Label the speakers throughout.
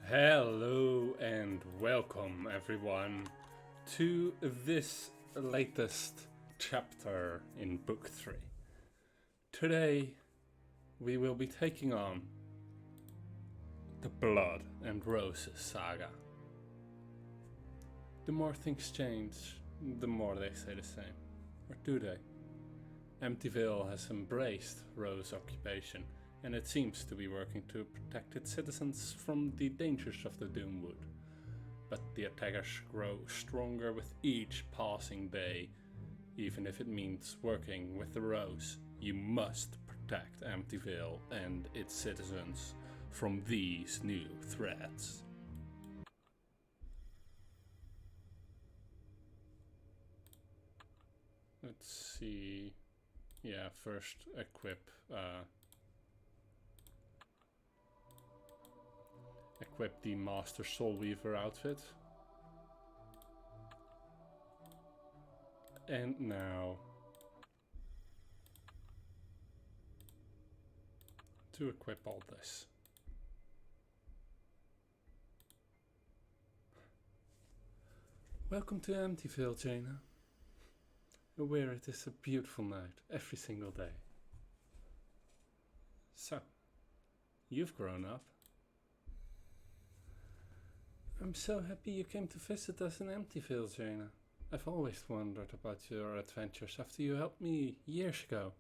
Speaker 1: Hello and welcome everyone to this latest chapter in Book 3. Today we will be taking on the Blood and Roses saga. The more things change, the more they stay the same. Or do they? Amityville has embraced Rose occupation, and it seems to be working to protect its citizens from the dangers of the Doomwood. But the attackers grow stronger with each passing day. Even if it means working with the Rose, you must protect Amityville and its citizens from these new threats. Let's see. Yeah, first equip the Master Soul Weaver outfit. And now to equip all this. Welcome to Amityville, Jaina. Where it is a beautiful night every single day. So, you've grown up. I'm so happy you came to visit us in Amityville, Jaina. I've always wondered about your adventures after you helped me years ago.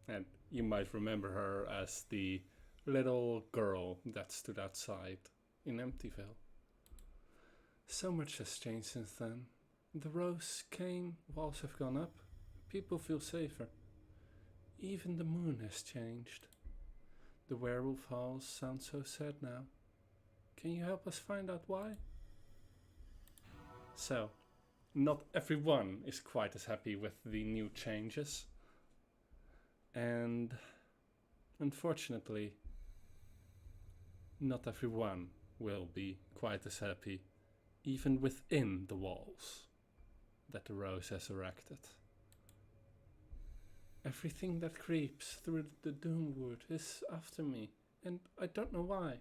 Speaker 1: And you might remember her as the little girl that stood outside in Amityville. So much has changed since then. The Rose came, walls have gone up, people feel safer. Even the moon has changed. The werewolf halls sound so sad now. Can you help us find out why? So, not everyone is quite as happy with the new changes. And unfortunately, not everyone will be quite as happy, even within the walls that the Rose has erected. Everything that creeps through the Doomwood is after me, and I don't know why.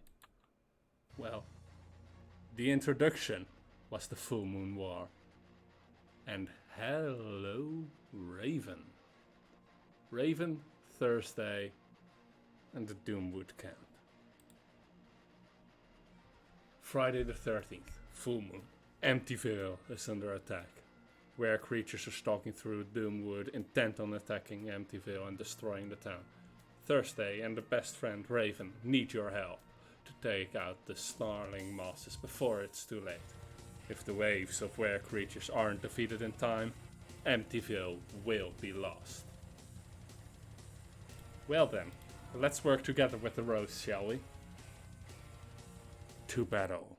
Speaker 1: Well, the introduction was the Full Moon War. And hello, Raven. Raven, Thursday, and the Doomwood camp. Friday the 13th, full moon. Amityville is under attack. Where creatures are stalking through Doomwood, intent on attacking Amityville and destroying the town. Thursday and the best friend Raven need your help to take out the snarling masses before it's too late. If the waves of were creatures aren't defeated in time, Amityville will be lost. Well then, let's work together with the Rose, shall we? To battle.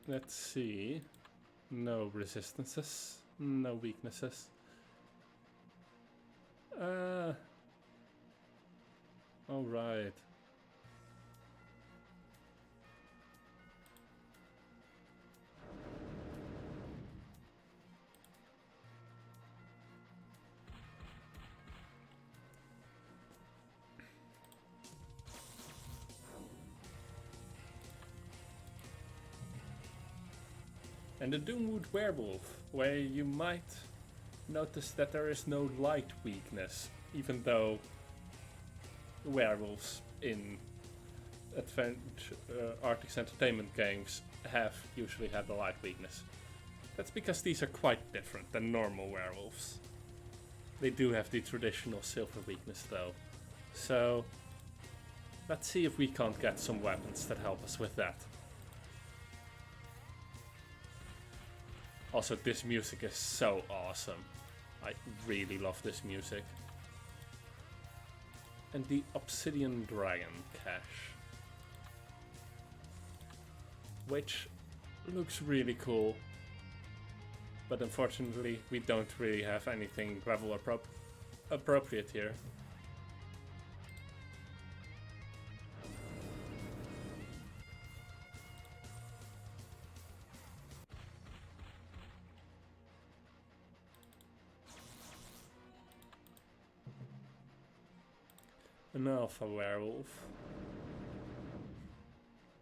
Speaker 1: Let's see. No resistances, no weaknesses. Alright. And the Doomwood Werewolf, where you might notice that there is no light weakness, even though werewolves in Arctic's Entertainment games have usually had the light weakness. That's because these are quite different than normal werewolves. They do have the traditional silver weakness though. So let's see if we can't get some weapons that help us with that. Also, this music is so awesome. I really love this music. And the Obsidian Dragon cache, which looks really cool, but unfortunately we don't really have anything level appropriate here. An alpha werewolf.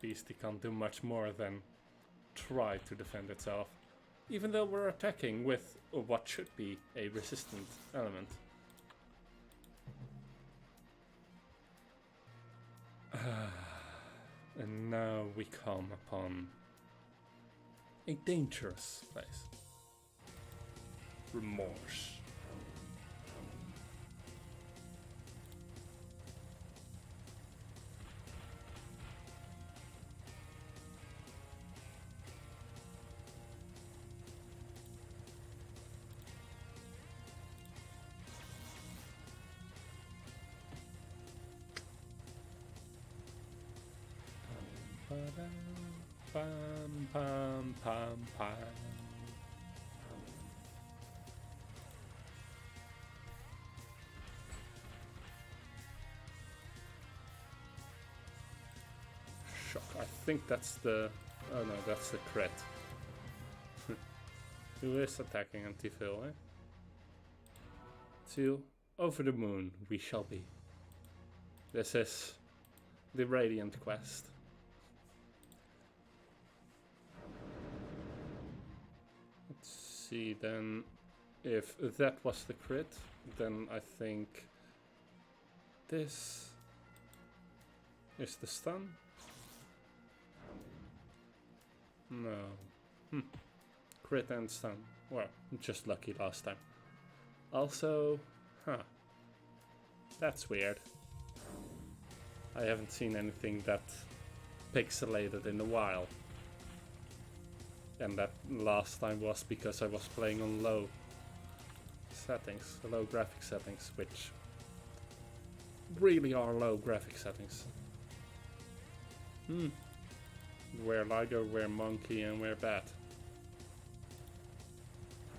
Speaker 1: Beastie can't do much more than try to defend itself, even though we're attacking with what should be a resistant element. And now we come upon a dangerous place. Remorse. Pam, pam, pam, pam. Shock. I think that's the... Oh no, that's the crit. Who is attacking Anti-Phil, eh? To over the moon we shall be. This is the Radiant quest. Let's see then, if that was the crit, then I think this is the stun. No. Crit and stun. Well, just lucky last time. Also, that's weird. I haven't seen anything that pixelated in a while. And that last time was because I was playing on low settings, low graphic settings, which really are low graphic settings. Where Liger, where Monkey, and where Bat.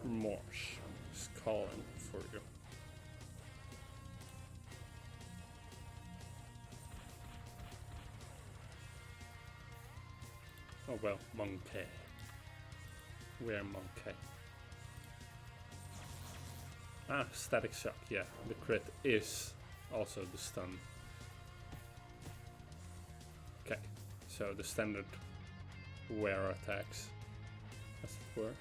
Speaker 1: Remorse is calling for you. Oh well, Monkey. Where Monkey? Ah, Static Shock, yeah. The crit is also the stun. Okay, so the standard wear attacks, as it were.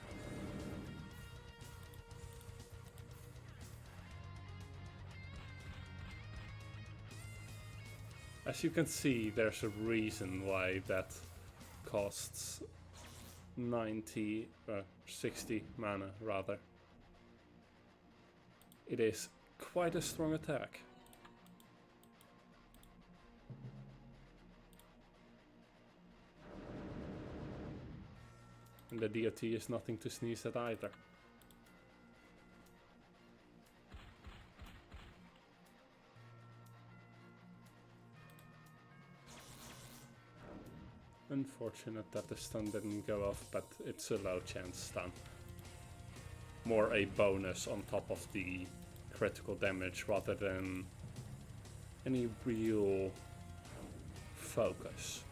Speaker 1: As you can see, there's a reason why that costs 60 mana rather. It is quite a strong attack. And the DOT is nothing to sneeze at either. Unfortunate that the stun didn't go off, but it's a low chance stun. More a bonus on top of the critical damage rather than any real focus.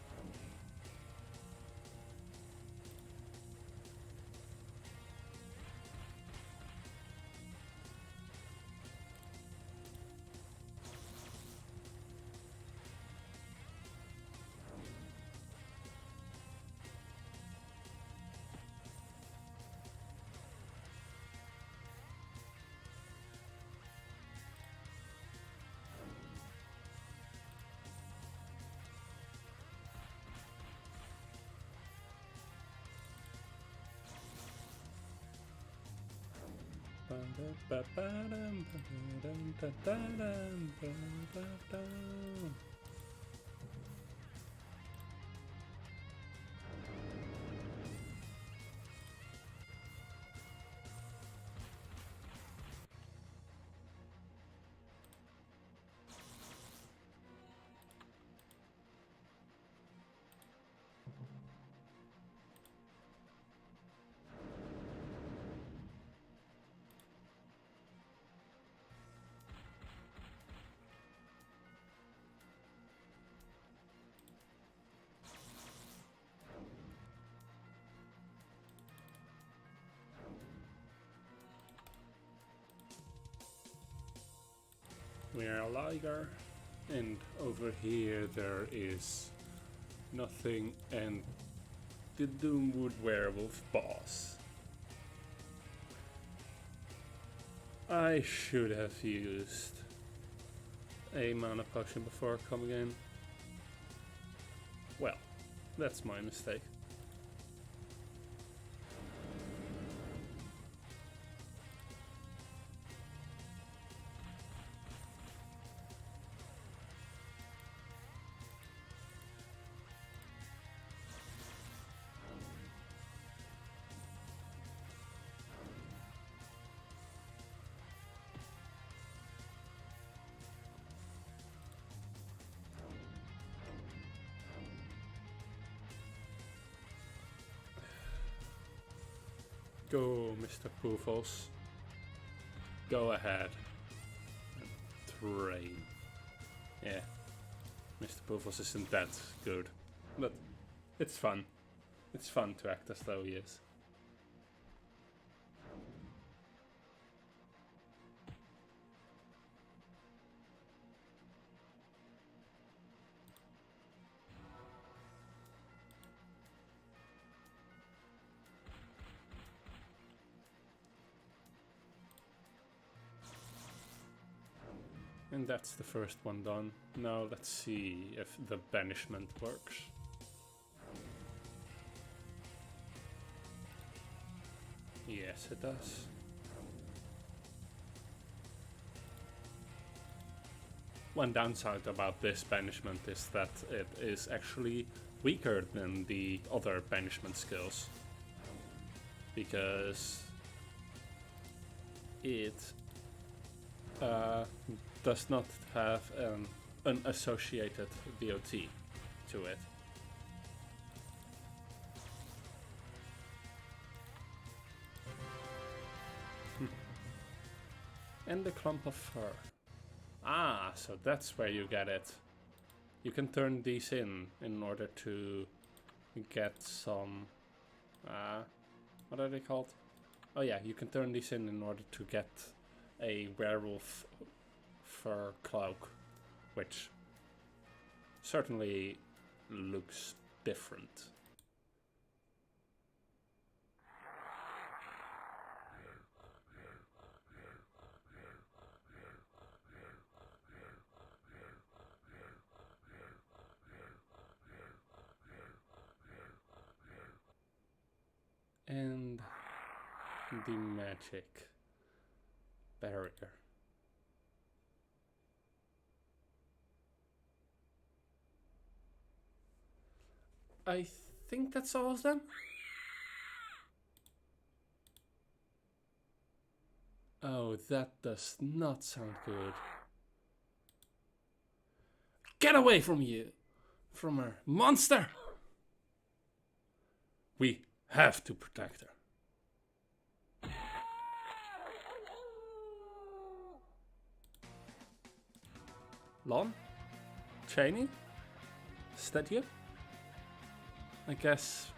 Speaker 1: We are a Liger. And over here there is nothing, and the Doomwood Werewolf boss. I should have used a mana potion before coming in. Well, that's my mistake. Go, Mr. Poofles. Go ahead. And train. Yeah. Mr. Poofles isn't that good. But it's fun. It's fun to act as though he is. And that's the first one done. Now let's see if the banishment works. Yes, it does. One downside about this banishment is that it is actually weaker than the other banishment skills. Because it does not have an associated DOT to it. And a clump of fur. Ah, so that's where you get it. You can turn these in order to get some... what are they called? Oh yeah, you can turn these in order to get a werewolf fur cloak, which certainly looks different. And the magic barrier. I think that's all of them. Oh, that does not sound good. Get away from you! From her, monster! We have to protect her. Lon? Cheney? Is that you? I guess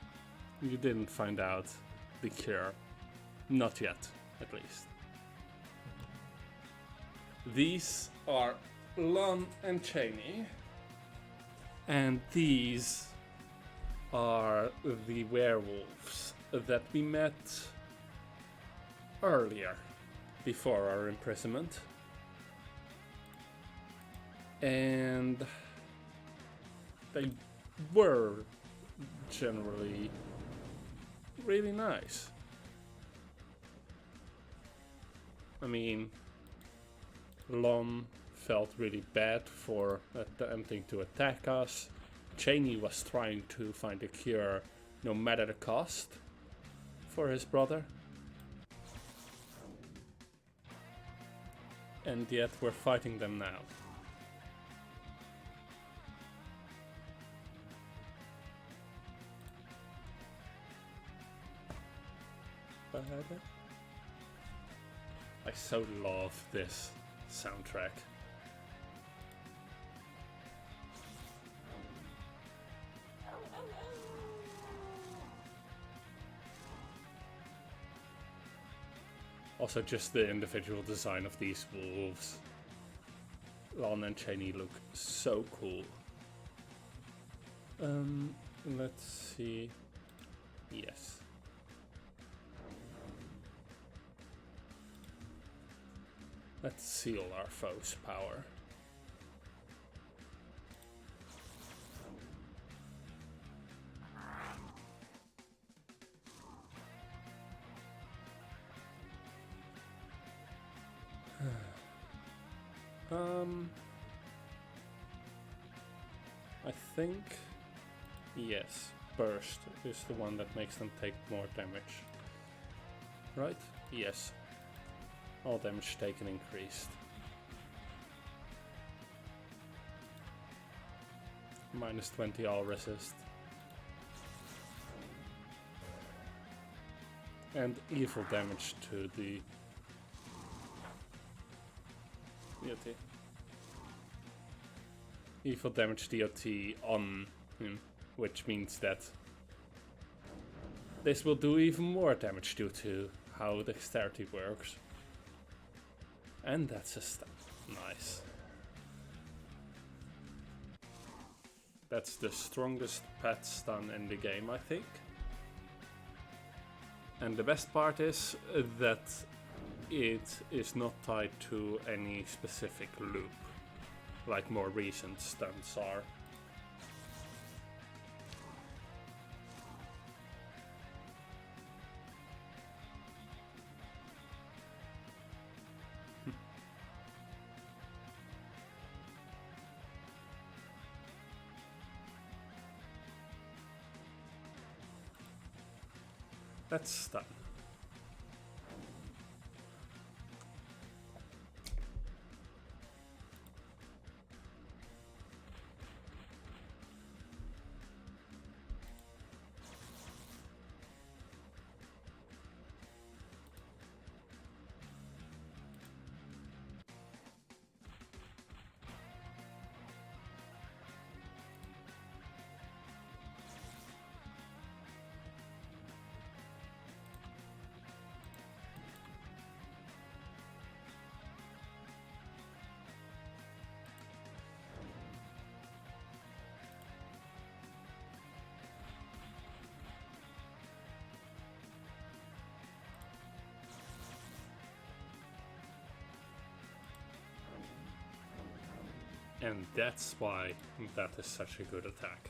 Speaker 1: you didn't find out the cure. Not yet, at least. These are Lon and Cheney. And these are the werewolves that we met earlier, before our imprisonment. And they were generally really nice. I mean, Lon felt really bad for attempting to attack us. Cheney was trying to find a cure, no matter the cost, for his brother. And yet we're fighting them now. I so love this soundtrack. Also just the individual design of these wolves. Lon and Cheney look so cool. Let's see. Yes. Let's seal our foe's power. I think, yes, burst is the one that makes them take more damage. Right? Yes. All damage taken increased. -20 all resist. And evil damage to the DOT. Evil damage DOT on him, which means that this will do even more damage due to how dexterity works. And that's a stun. Nice. That's the strongest pet stun in the game, I think. And the best part is that it is not tied to any specific loop, like more recent stuns are. That's stun. And that's why that is such a good attack.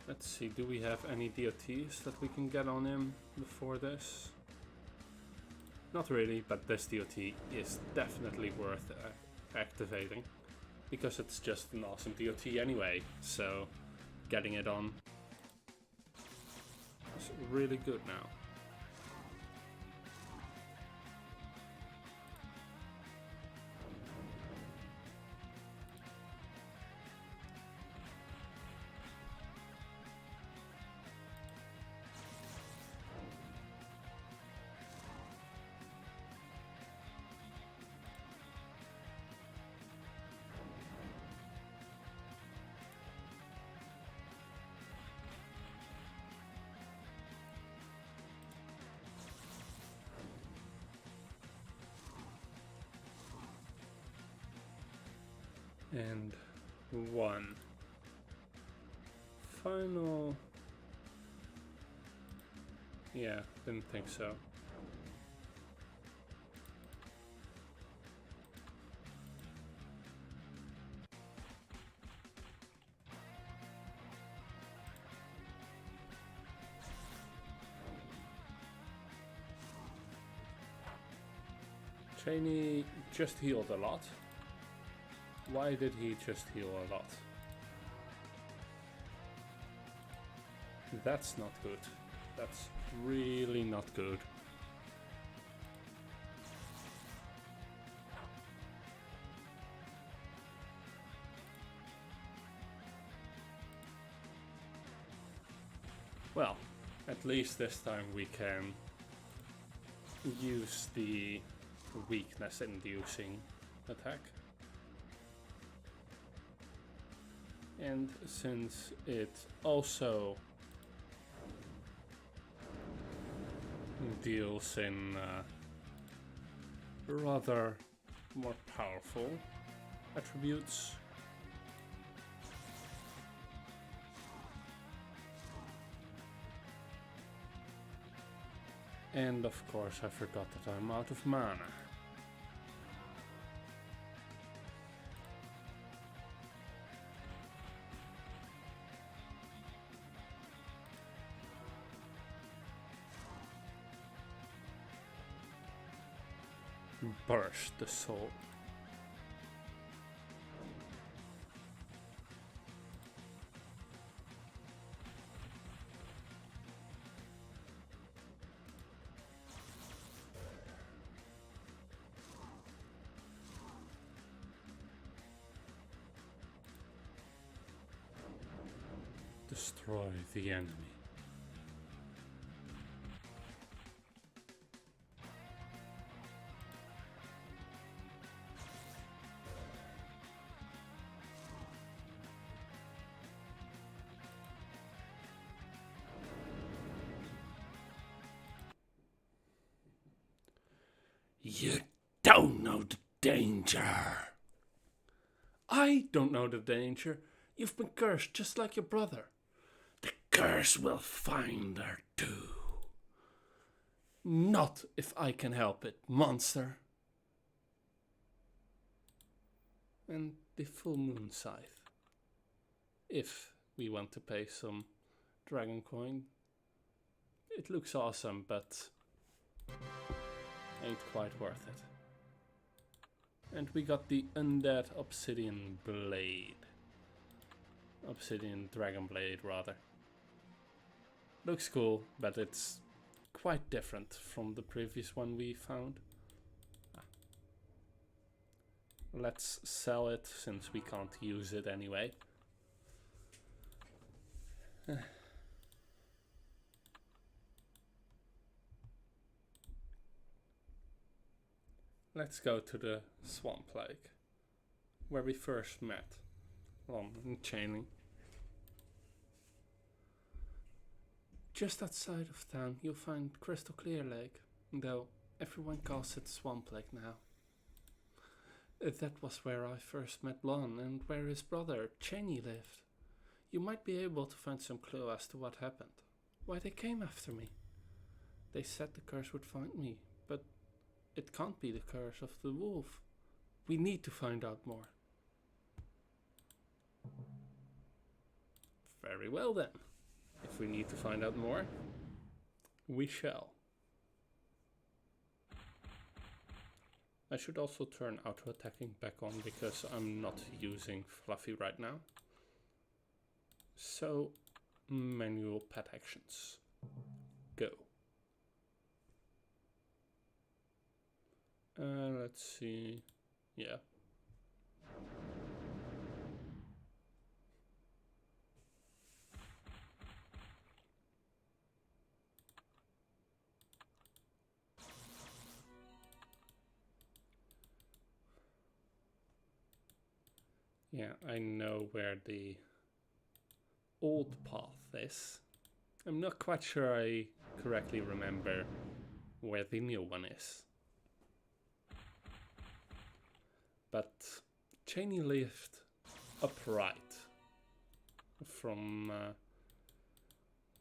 Speaker 1: Let's see, do we have any DOTs that we can get on him before this? Not really, but this DOT is definitely worth activating, because it's just an awesome DOT anyway, so getting it on is really good now. And one final. Yeah, didn't think so. Cheney just healed a lot. Why did he just heal a lot? That's not good. That's really not good. Well, at least this time we can use the weakness inducing attack. And since it also deals in rather more powerful attributes. And of course I forgot that I'm out of mana. Burst the soul. Destroy the enemy. You don't know the danger. I don't know the danger. You've been cursed just like your brother. The curse will find her too. Not if I can help it, monster. And the full moon scythe. If we want to pay some dragon coin. It looks awesome, but ain't quite worth it. And we got the undead obsidian blade. Obsidian dragon blade, rather. Looks cool, but it's quite different from the previous one we found. Let's sell it, since we can't use it anyway. Let's go to the Swamp Lake, where we first met Lon and Cheney. Just outside of town you'll find Crystal Clear Lake, though everyone calls it Swamp Lake now. That was where I first met Lon and where his brother Cheney lived. You might be able to find some clue as to what happened, why they came after me. They said the curse would find me, but it can't be the curse of the wolf. We need to find out more. Very well then. If we need to find out more, we shall. I should also turn auto attacking back on because I'm not using Fluffy right now. So, manual pet actions. Go. Let's see. Yeah. Yeah, I know where the old path is. I'm not quite sure I correctly remember where the new one is. But Cheney lived upright from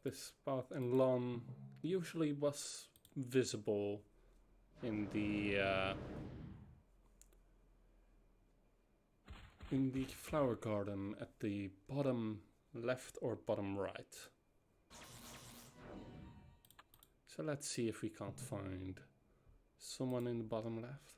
Speaker 1: this path, and Lon usually was visible in the flower garden at the bottom left or bottom right. So let's see if we can't find someone in the bottom left.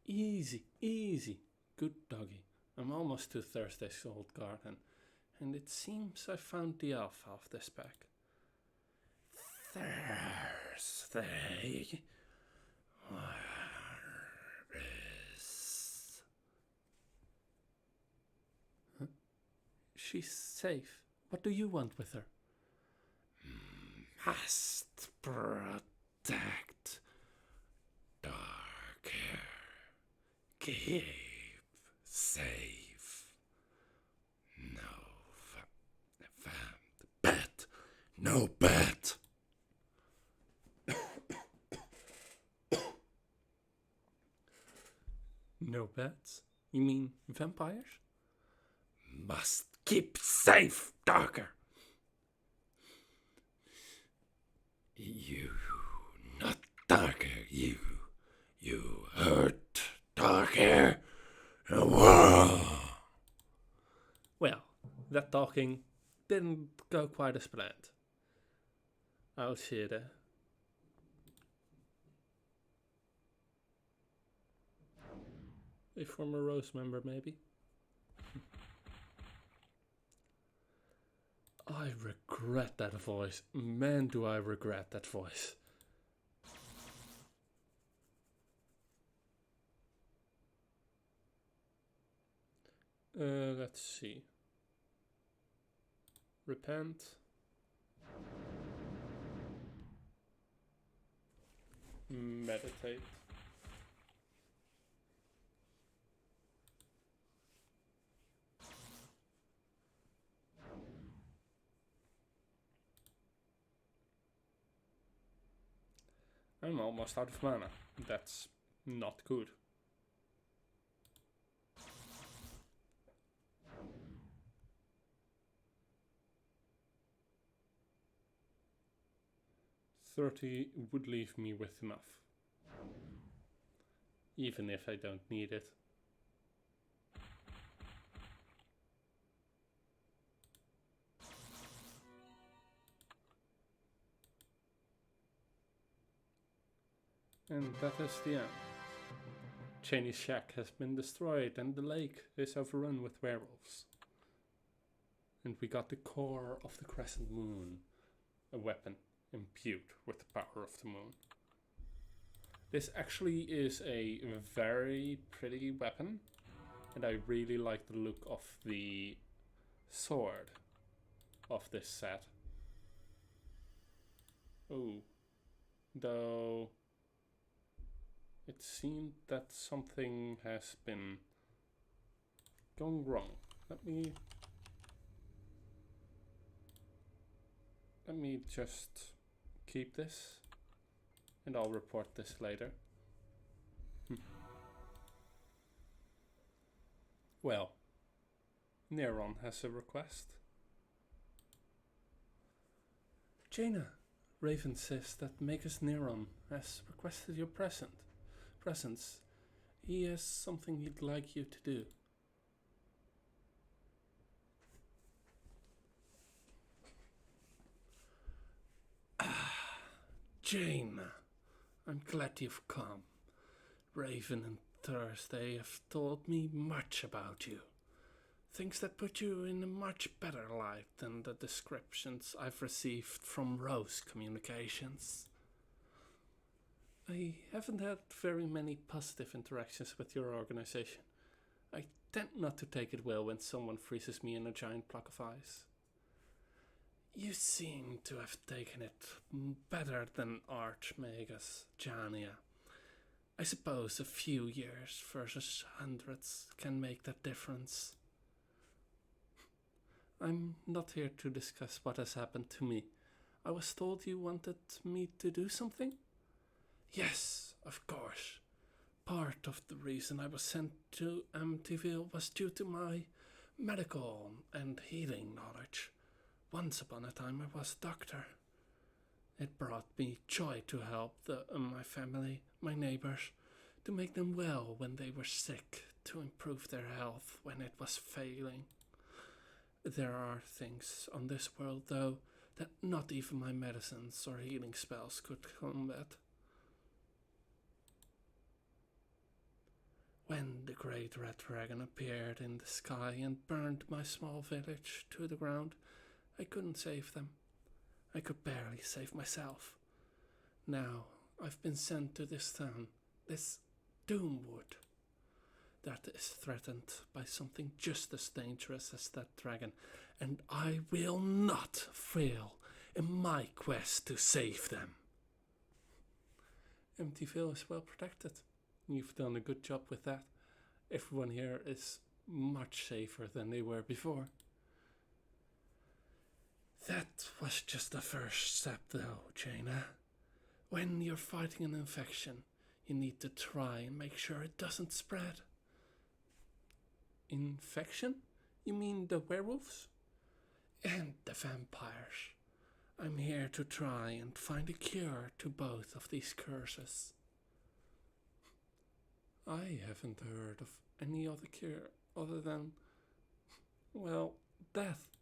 Speaker 1: Easy, easy. Good doggy. I'm almost to Thursday's old garden, and it seems I found the alpha of this pack. Thursday? Where is... Huh? She's safe. What do you want with her? Master. protect, dark hair, keep, save, no bet, no bet. No bets? You mean vampires? Must keep safe, Darker. You, not Darker, you hurt Darker. Whoa. Well, that talking didn't go quite as planned. I'll see there. A former Rose member, maybe? I regret that voice. Man, do I regret that voice. Let's see. Repent. Meditate. I'm almost out of mana. That's not good. $30 would leave me with enough. Even if I don't need it. And that is the end. Cheney's shack has been destroyed and the lake is overrun with werewolves. And we got the core of the crescent moon, a weapon imbued with the power of the moon. This actually is a very pretty weapon, and I really like the look of the sword of this set. Oh, though it seemed that something has been going wrong. Let me just keep this, and I'll report this later. Well, Neron has a request. Jaina, Raven says that Magus Neron has requested your presence. He has something he'd like you to do. Jaina, I'm glad you've come. Raven and Thursday have told me much about you. Things that put you in a much better light than the descriptions I've received from Rose Communications. I haven't had very many positive interactions with your organization. I tend not to take it well when someone freezes me in a giant block of ice. You seem to have taken it better than Archmagus Jania. I suppose a few years versus hundreds can make that difference. I'm not here to discuss what has happened to me. I was told you wanted me to do something? Yes, of course. Part of the reason I was sent to Amityville was due to my medical and healing knowledge. Once upon a time I was a doctor. It brought me joy to help my family, my neighbors, to make them well when they were sick, to improve their health when it was failing. There are things on this world, though, that not even my medicines or healing spells could combat. When the great red dragon appeared in the sky and burned my small village to the ground, I couldn't save them. I could barely save myself. Now I've been sent to this town, this Doomwood, that is threatened by something just as dangerous as that dragon, and I will not fail in my quest to save them. Emptyville is well protected. You've done a good job with that. Everyone here is much safer than they were before. That was just the first step though, Jaina. When you're fighting an infection, you need to try and make sure it doesn't spread. Infection? You mean the werewolves? And the vampires. I'm here to try and find a cure to both of these curses. I haven't heard of any other cure other than, well, death.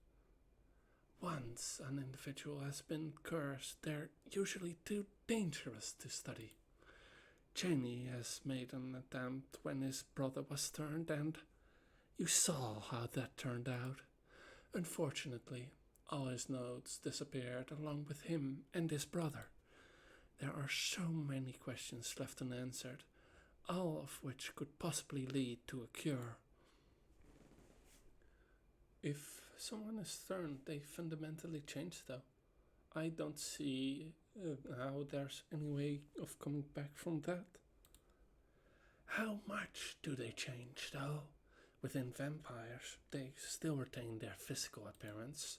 Speaker 1: Once an individual has been cursed, they're usually too dangerous to study. Jenny has made an attempt when his brother was turned, and you saw how that turned out. Unfortunately, all his notes disappeared along with him and his brother. There are so many questions left unanswered, all of which could possibly lead to a cure. If someone is turned, they fundamentally change though. I don't see how there's any way of coming back from that. How much do they change though? Within vampires, they still retain their physical appearance.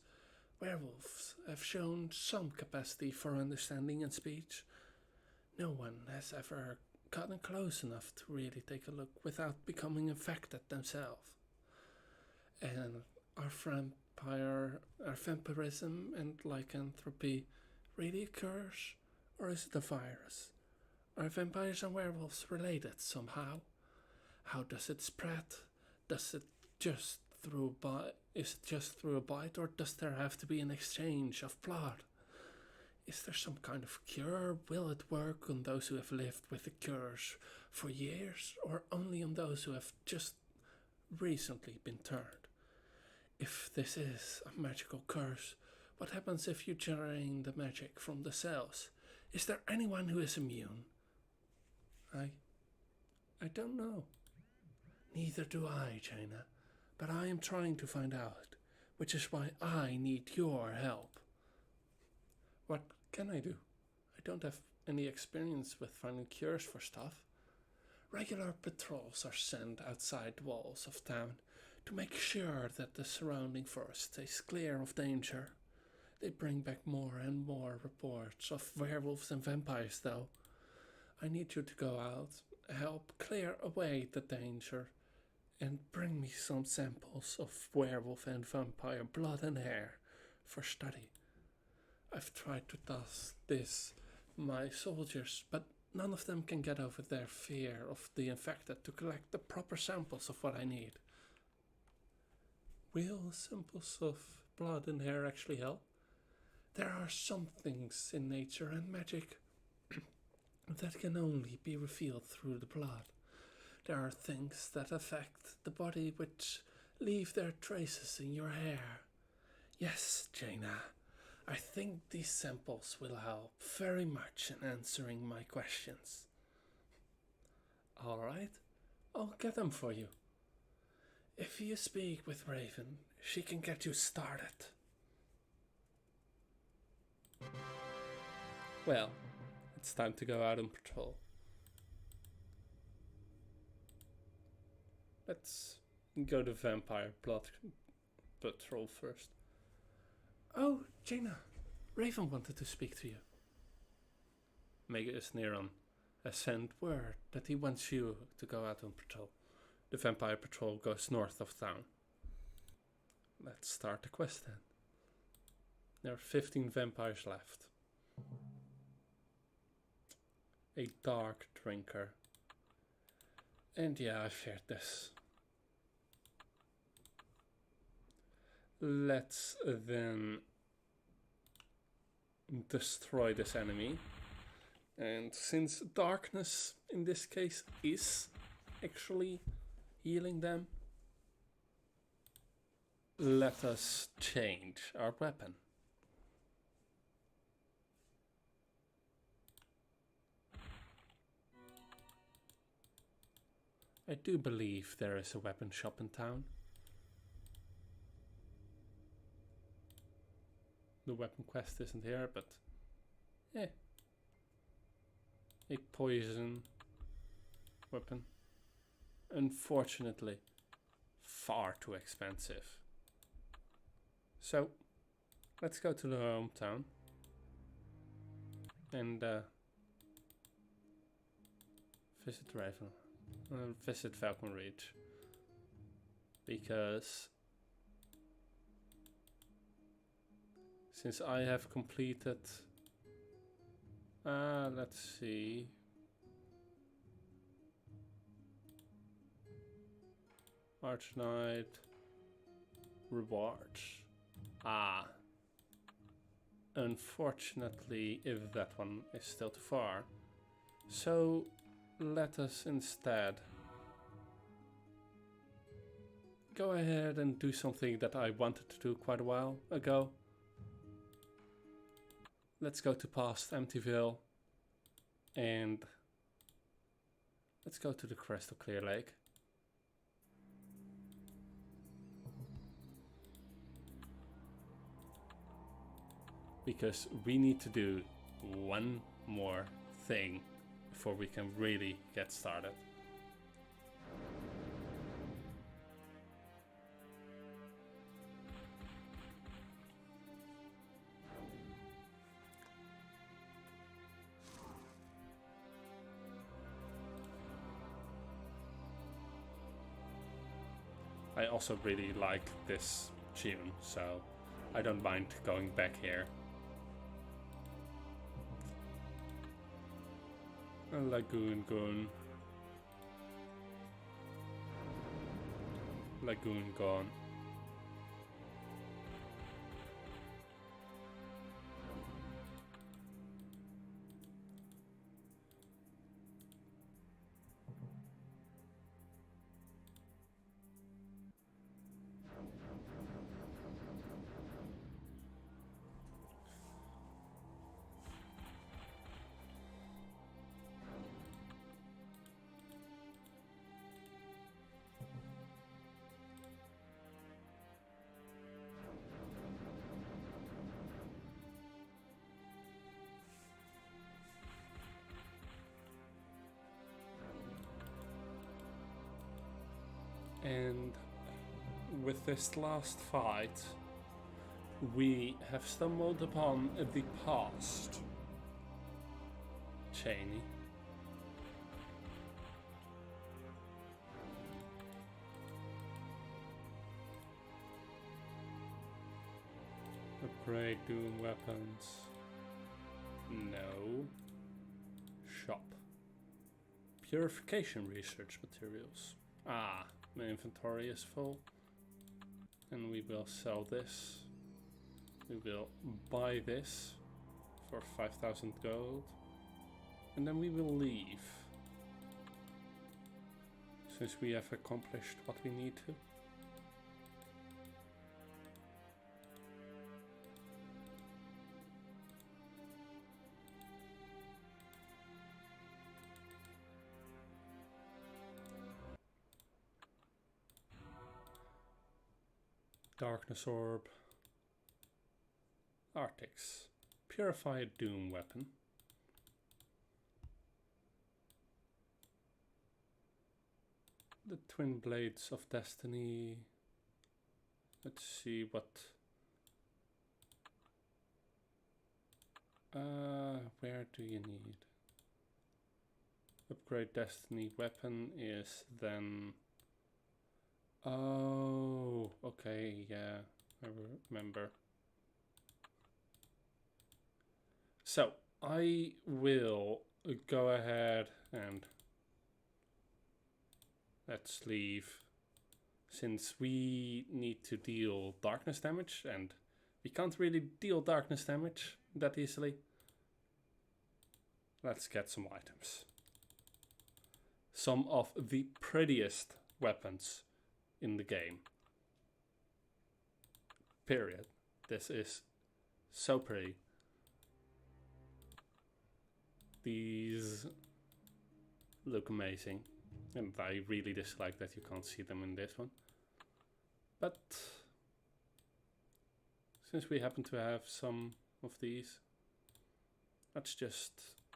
Speaker 1: Werewolves have shown some capacity for understanding and speech. No one has ever gotten close enough to really take a look without becoming infected themselves. And are vampirism and lycanthropy really a curse, or is it a virus? Are vampires and werewolves related somehow? How does it spread? Is it just through a bite, or does there have to be an exchange of blood? Is there some kind of cure? Will it work on those who have lived with the curse for years, or only on those who have just recently been turned? If this is a magical curse, what happens if you drain the magic from the cells? Is there anyone who is immune? I don't know. Neither do I, Jaina, but I am trying to find out, which is why I need your help. What can I do? I don't have any experience with finding cures for stuff. Regular patrols are sent outside the walls of town to make sure that the surrounding forest stays clear of danger. They bring back more and more reports of werewolves and vampires though. I need you to go out, help clear away the danger, and bring me some samples of werewolf and vampire blood and hair for study. I've tried to task this my soldiers, but none of them can get over their fear of the infected to collect the proper samples of what I need. Will samples of blood and hair actually help? There are some things in nature and magic that can only be revealed through the blood. There are things that affect the body which leave their traces in your hair. Yes, Jaina, I think these samples will help very much in answering my questions. All right, I'll get them for you. If you speak with Raven, she can get you started. Well, it's time to go out on patrol. Let's go to Vampire Blood Patrol first. Oh, Jaina, Raven wanted to speak to you. Magus Neron has sent word that he wants you to go out on patrol. The Vampire Patrol goes north of town. Let's start the quest then. There are 15 vampires left. A dark drinker. And yeah, I feared this. Let's then destroy this enemy. And since darkness in this case is actually healing them, let us change our weapon. I do believe there is a weapon shop in town. the weapon quest isn't here, but a poison weapon. Unfortunately, far too expensive. So, let's go to the hometown and visit Falcon Ridge, because since I have completed, let's see, Arch Knight rewards. Unfortunately, if that one is still too far. So let us instead go ahead and do something that I wanted to do quite a while ago. Let's go to past Emptyville and let's go to the Crystal Clear Lake. Because we need to do one more thing before we can really get started. I also really like this tune, so I don't mind going back here. Lagoon gone. And with this last fight, we have stumbled upon the past. Cheney. Upgrade Doom weapons. No. Shop. Purification research materials. My inventory is full. And we will sell this. We will buy this for 5,000 gold. And then we will leave. Since we have accomplished what we need to. Darkness Orb. Arctics. Purified Doom weapon. The Twin Blades of Destiny. Let's see what... where do you need? Upgrade Destiny weapon is then... Oh, okay, yeah, I remember. So, I will go ahead and let's leave, since we need to deal darkness damage, and we can't really deal darkness damage that easily. Let's get some items. Some of the prettiest weapons in the game. Period. This is so pretty. These look amazing, and I really dislike that you can't see them in this one. But since we happen to have some of these, let's just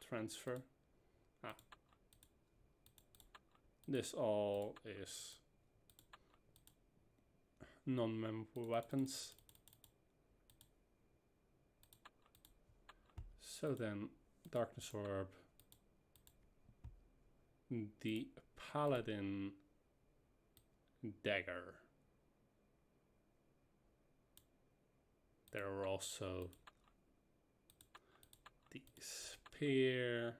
Speaker 1: transfer. This all is non-memorable weapons. So then, Darkness Orb, the Paladin Dagger. There are also the Spear.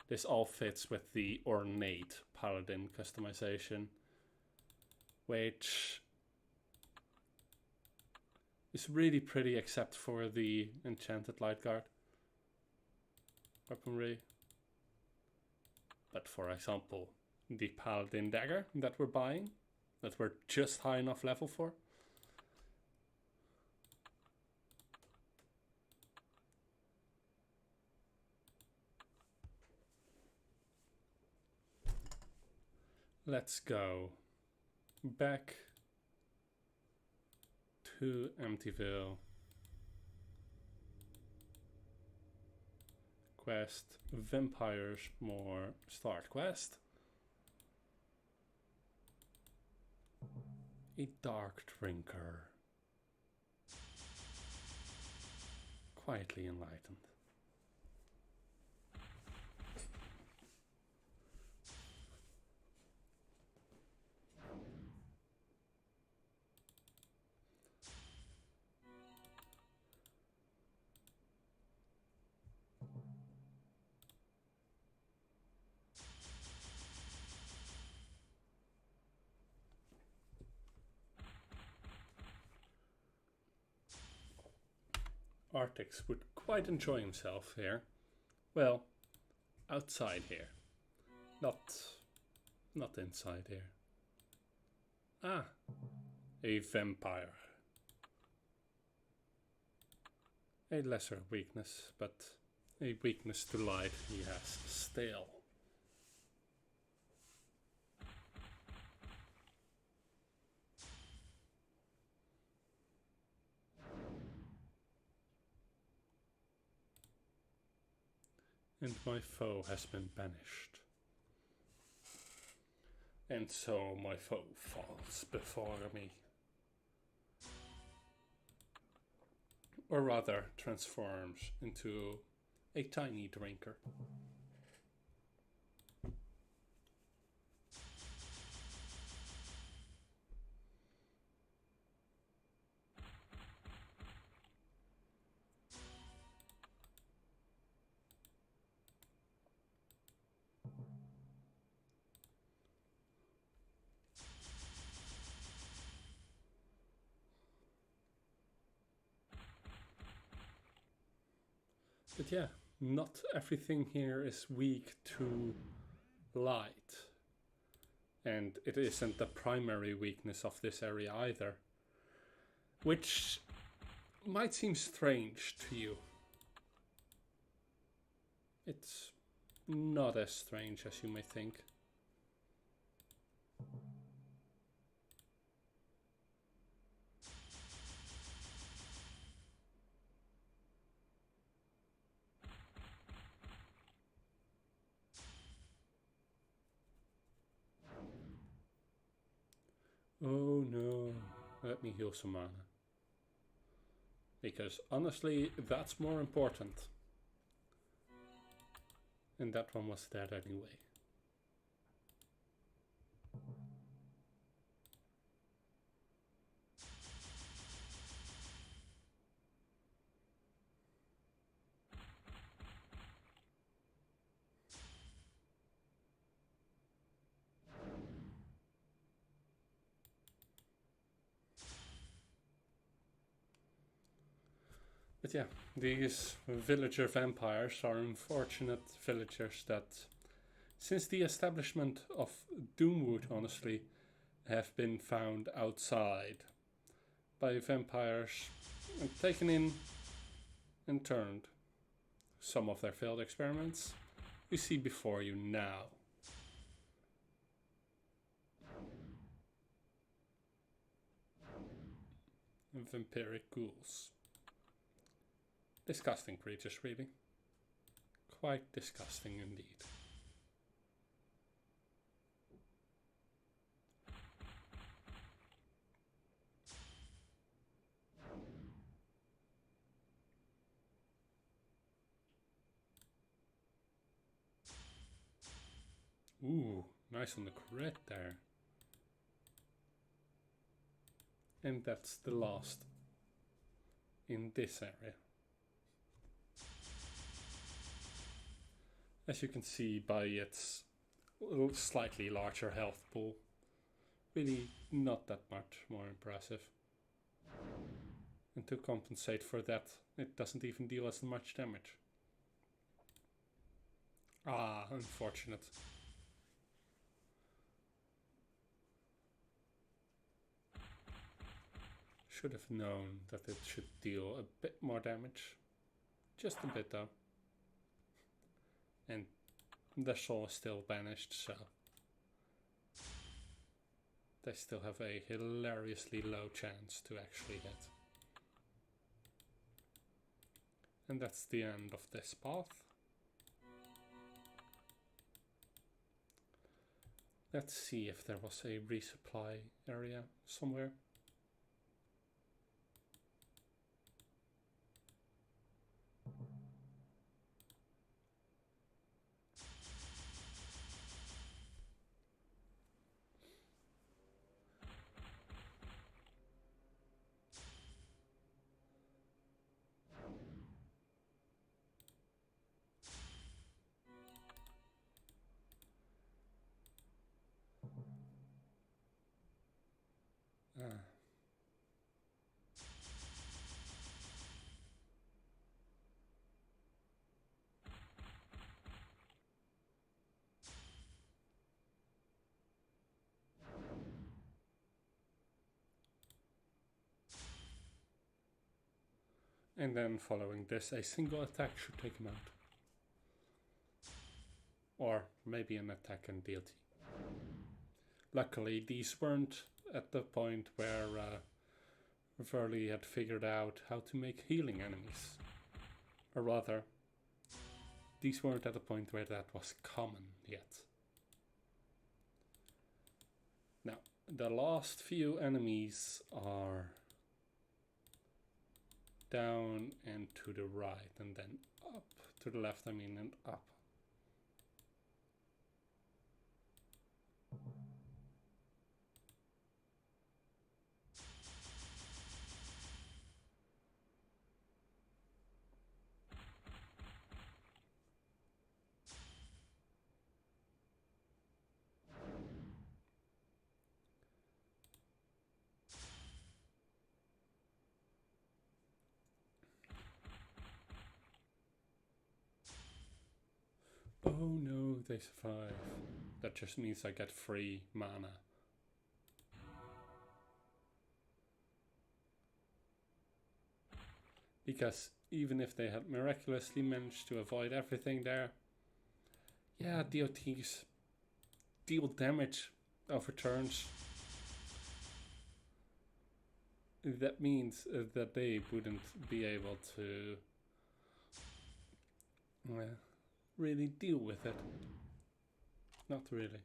Speaker 1: This all fits with the ornate Paladin customization, which is really pretty except for the Enchanted Light Guard weaponry. But for example, the Paladin Dagger that we're buying, that we're just high enough level for, let's go back to Amityville. Quest, Vampires More, start quest. A dark drinker. Quietly enlightened. Artix would quite enjoy himself here. Well, outside here. Not inside here. Ah, a vampire. A lesser weakness, but a weakness to light he has still. And my foe has been banished. And so my foe falls before me. Or rather, transforms into a tiny drinker. But yeah, not everything here is weak to light. And it isn't the primary weakness of this area either. Which might seem strange to you. It's not as strange as you may think. Oh no, let me heal some mana. Because honestly, that's more important. And that one was dead anyway. But yeah, these villager vampires are unfortunate villagers that, since the establishment of Doomwood, honestly, have been found outside by vampires and taken in and turned. Some of their failed experiments you see before you now. Vampiric ghouls. Disgusting creatures, really. Quite disgusting indeed. Ooh, nice on the crit there. And that's the last in this area. As you can see by its slightly larger health pool, really not that much more impressive. And to compensate for that, it doesn't even deal as much damage. Ah, unfortunate. Should have known that it should deal a bit more damage. Just a bit though. And the soul is still banished, so they still have a hilariously low chance to actually hit. And that's the end of this path. Let's see if there was a resupply area somewhere. And then following this, a single attack should take him out. Or maybe an attack and DLT. Luckily, these weren't at the point where Verley had figured out how to make healing enemies. Or rather, these weren't at the point where that was common yet. Now, the last few enemies are down and to the right, and then up to the left, and up. Oh no, they survive. That just means I get free mana. Because even if they had miraculously managed to avoid everything there, yeah, DOTs deal damage over turns. That means that they wouldn't be able to really deal with it. Not really.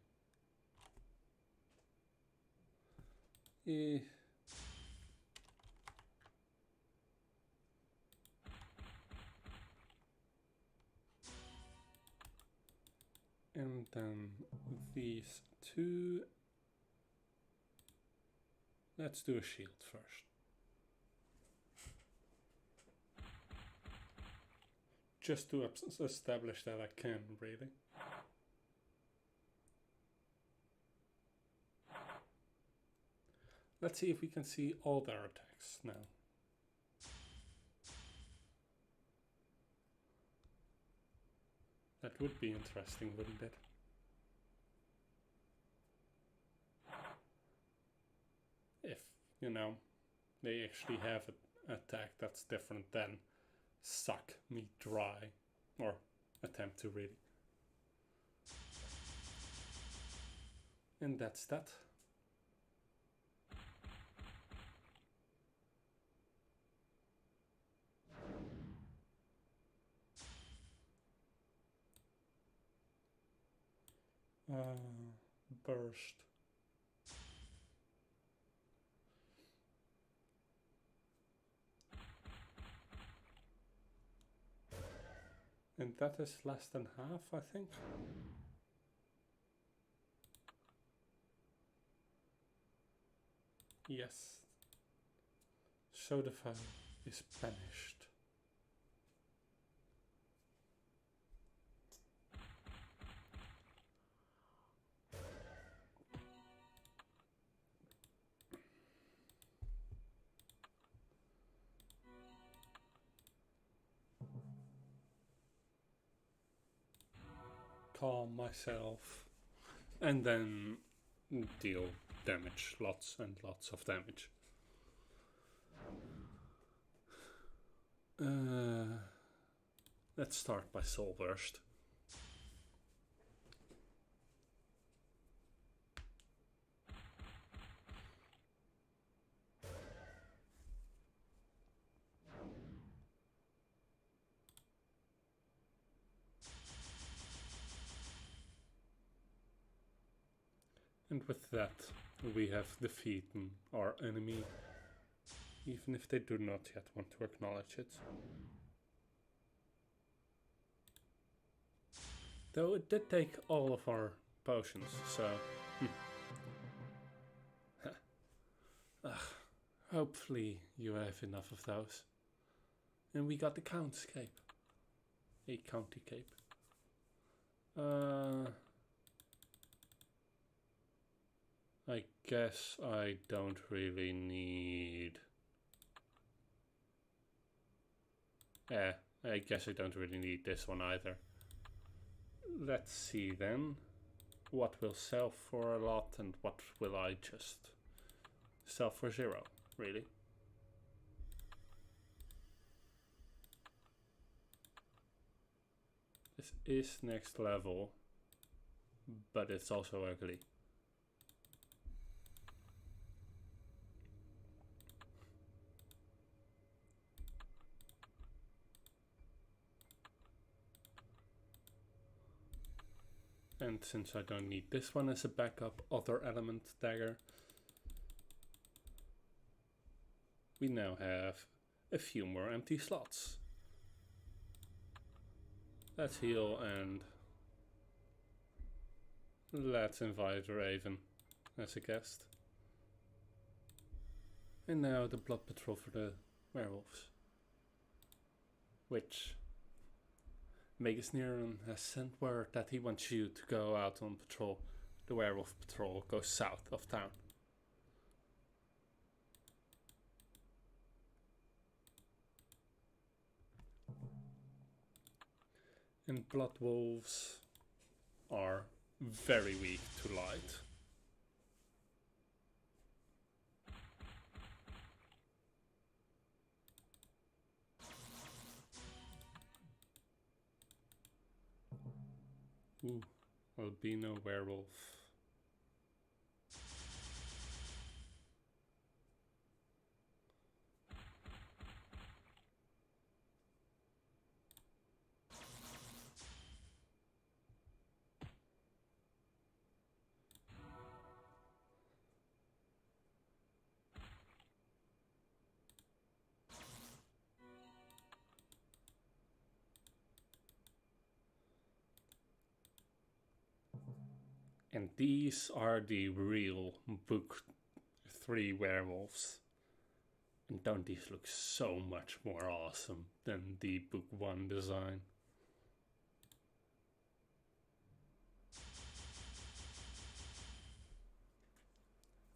Speaker 1: And then these two. Let's do a shield first. Just to establish that I can, really. Let's see if we can see all their attacks now. That would be interesting, wouldn't it? If, you know, they actually have an attack that's different than suck me dry, or attempt to really. And that's that. Burst. And that is less than half, I think. Yes. So the foe is banished. Calm myself. And then deal damage. Lots and lots of damage. Let's start by Soul Burst. And with that, we have defeated our enemy, even if they do not yet want to acknowledge it. Though it did take all of our potions, so... hopefully you have enough of those. And we got the Count's Cape. A county cape. I guess I don't really need... I guess I don't really need this one either. Let's see then. What will sell for a lot and what will I just sell for 0, really? This is next level, but it's also ugly. And since I don't need this one as a backup other element dagger, we now have a few more empty slots. Let's heal and let's invite Raven as a guest. And now the blood patrol for the werewolves, which Magus Neron has sent word that he wants you to go out on patrol. The werewolf patrol goes south of town. And blood wolves are very weak to light. Ooh, albino werewolf. And these are the real Book 3 werewolves. And don't these look so much more awesome than the Book 1 design?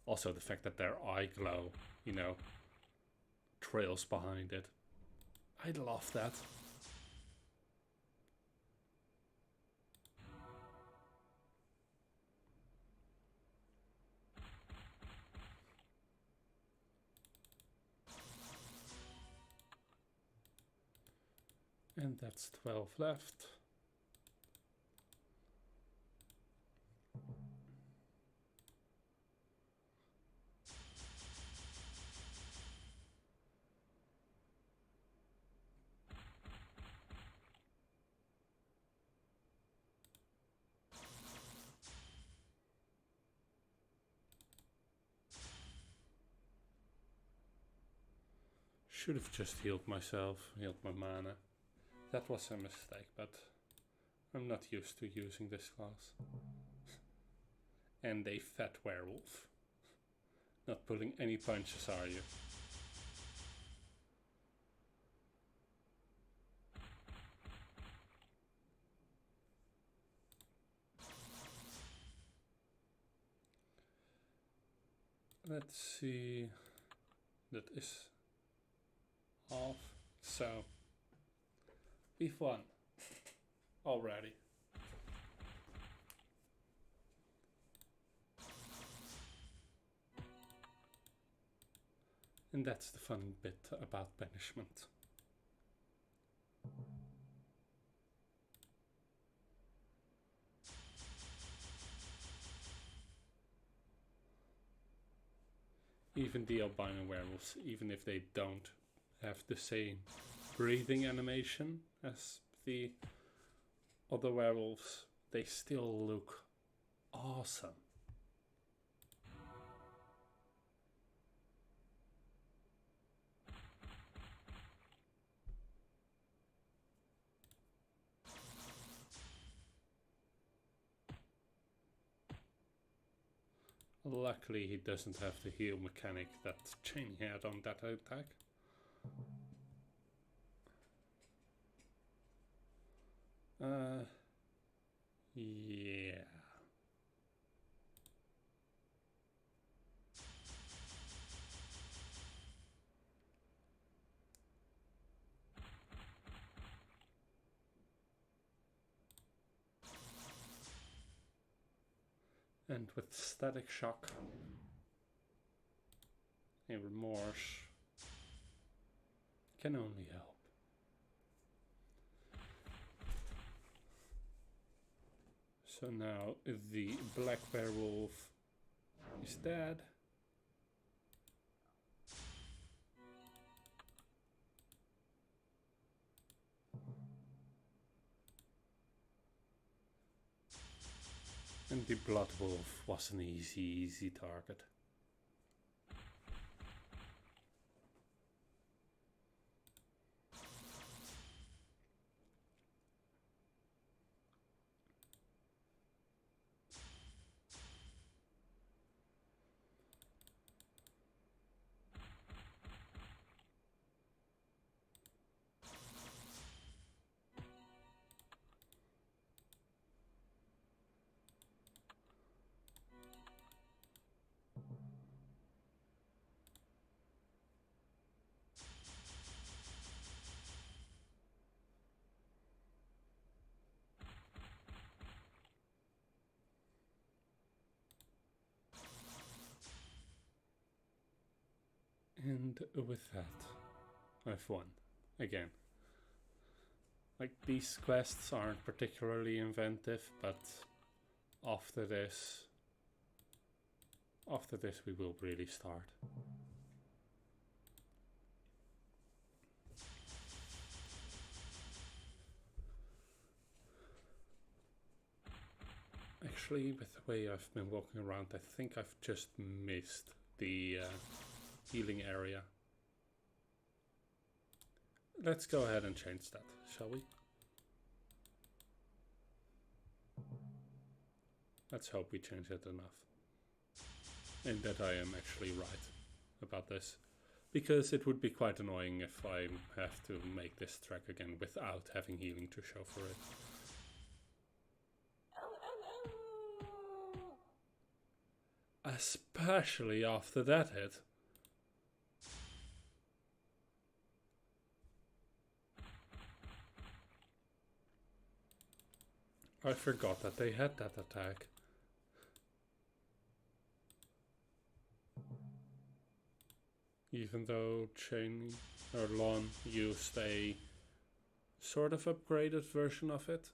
Speaker 1: Also the fact that their eye glow, you know, trails behind it. I love that. And that's 12 left. Should have just healed myself, healed my mana. That was a mistake, but I'm not used to using this class. And a fat werewolf. Not pulling any punches, are you? Let's see. That is off. So we've won already. And that's the fun bit about banishment. Even the albino werewolves, even if they don't have the same breathing animation as the other werewolves, they still look awesome. Luckily he doesn't have the heal mechanic that Chain had on that attack. Yeah. And with Static Shock and Remorse can only help. So now the black werewolf is dead. And the blood wolf was an easy target. And with that, I've won. Again. Like, these quests aren't particularly inventive, but after this we will really start. Actually, with the way I've been walking around, I think I've just missed the healing area. Let's go ahead and change that, shall we? Let's hope we change it enough. And that I am actually right about this. Because it would be quite annoying if I have to make this track again without having healing to show for it. Especially after that hit. I forgot that they had that attack. Even though Chain or Lon used a sort of upgraded version of it.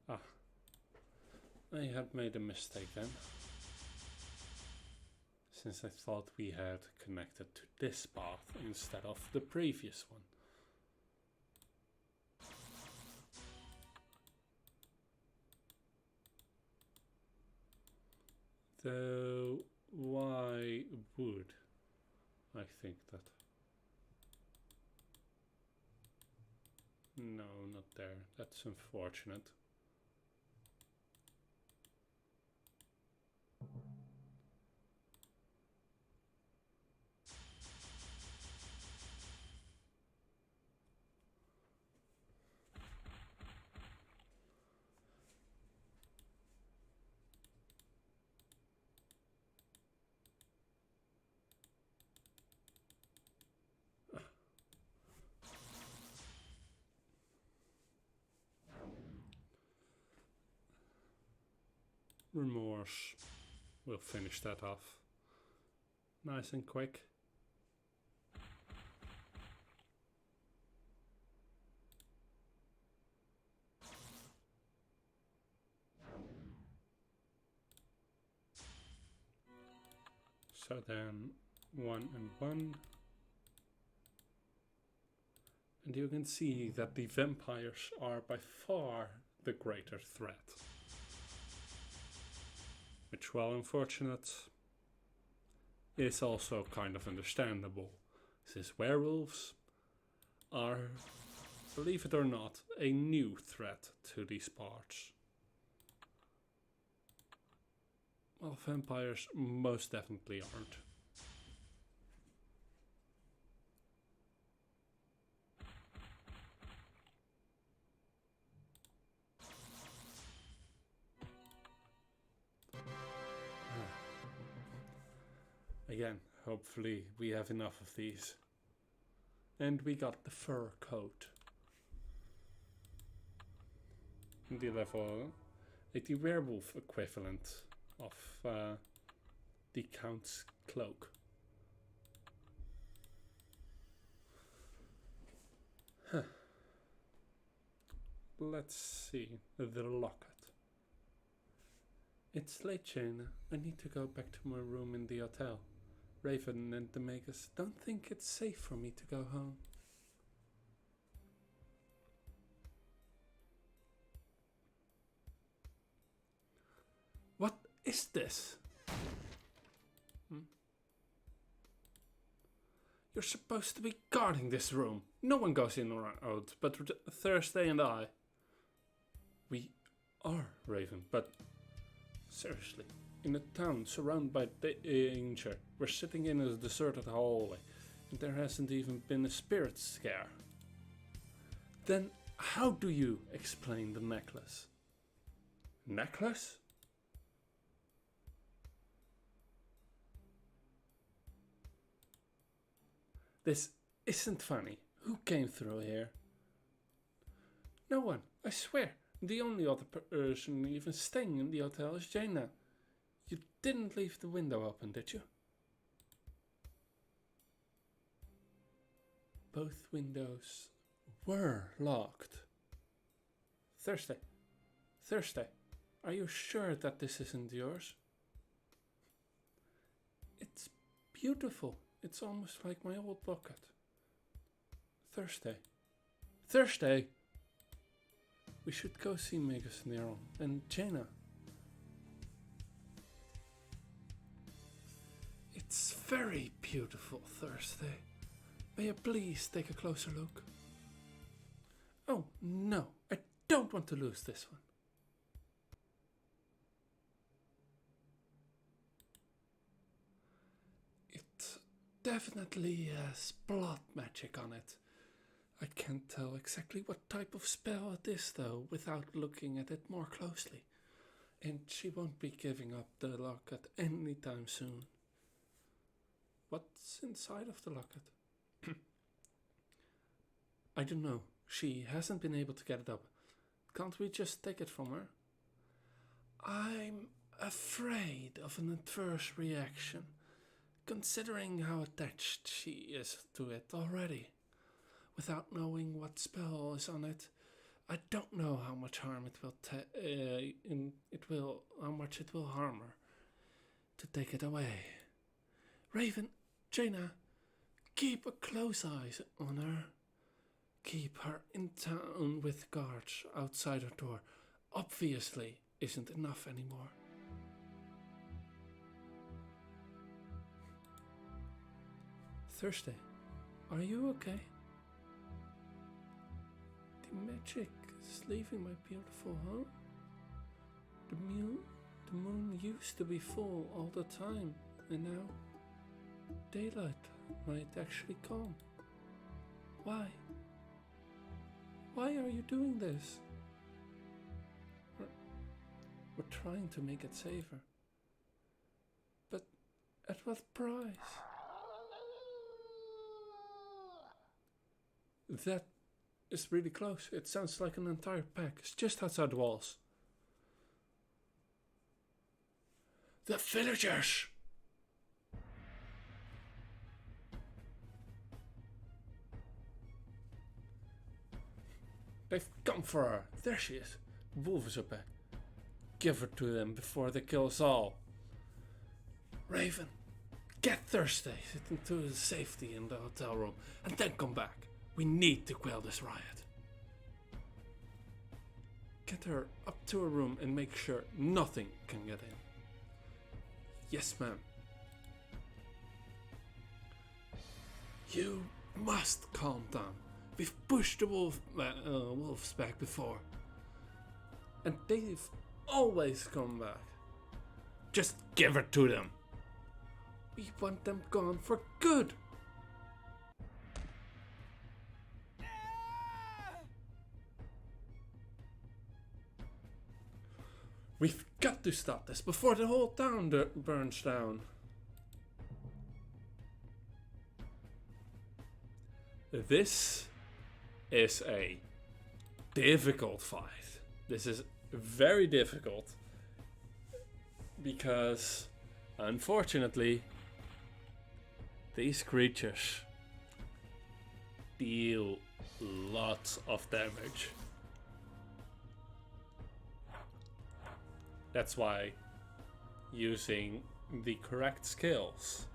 Speaker 1: Ah. I had made a mistake then. Since I thought we had connected to this path instead of the previous one. Though, why would I think that? No, not there. That's unfortunate. Remorse. We'll finish that off. Nice and quick. So then 1 and 1. And you can see that the vampires are by far the greater threat. Which, while unfortunate, is also kind of understandable, since werewolves are, believe it or not, a new threat to these parts. Well, vampires most definitely aren't. Again, hopefully we have enough of these. And we got the fur coat. The level, the werewolf equivalent of the Count's cloak. Huh. Let's see the locket. It's late, Jaina. I need to go back to my room in the hotel. Raven and the Magus don't think it's safe for me to go home. What is this? You're supposed to be guarding this room. No one goes in or out but Thursday and I. We are, Raven, but seriously, in a town surrounded by danger, we're sitting in a deserted hallway, and there hasn't even been a spirit scare. Then how do you explain the necklace? Necklace? This isn't funny. Who came through here? No one, I swear. The only other person even staying in the hotel is Jaina. You didn't leave the window open, did you? Both windows were locked. Thursday, are you sure that this isn't yours? It's beautiful. It's almost like my old bucket. Thursday! We should go see Magus Nero and Jaina. It's very beautiful, Thursday. May I please take a closer look? Oh, no, I don't want to lose this one. It definitely has blood magic on it. I can't tell exactly what type of spell it is, though, without looking at it more closely. And she won't be giving up the locket anytime soon. What's inside of the locket? I don't know. She hasn't been able to get it up. Can't we just take it from her? I'm afraid of an adverse reaction, considering how attached she is to it already. Without knowing what spell is on it, I don't know how much harm it will how much it will harm her to take it away. Raven, Jaina, keep a close eye on her. Keep her in town with guards outside her door. Obviously isn't enough anymore. Thursday, are you okay? The magic is leaving my beautiful home. The moon used to be full all the time, and now daylight might actually come. Why? Why are you doing this? We're trying to make it safer. But at what price? That is really close. It sounds like an entire pack. It's just outside the walls. The villagers! They've come for her. There she is. Wolf is up there. Give her to them before they kill us all. Raven, get Thursday into safety in the hotel room and then come back. We need to quell this riot. Get her up to her room and make sure nothing can get in. Yes, ma'am. You must calm down. We've pushed the wolves back before. And they've always come back. Just give her to them. We want them gone for good. We've got to stop this before the whole town burns down. This is a difficult fight. This is very difficult because, unfortunately, these creatures deal lots of damage. That's why using the correct skills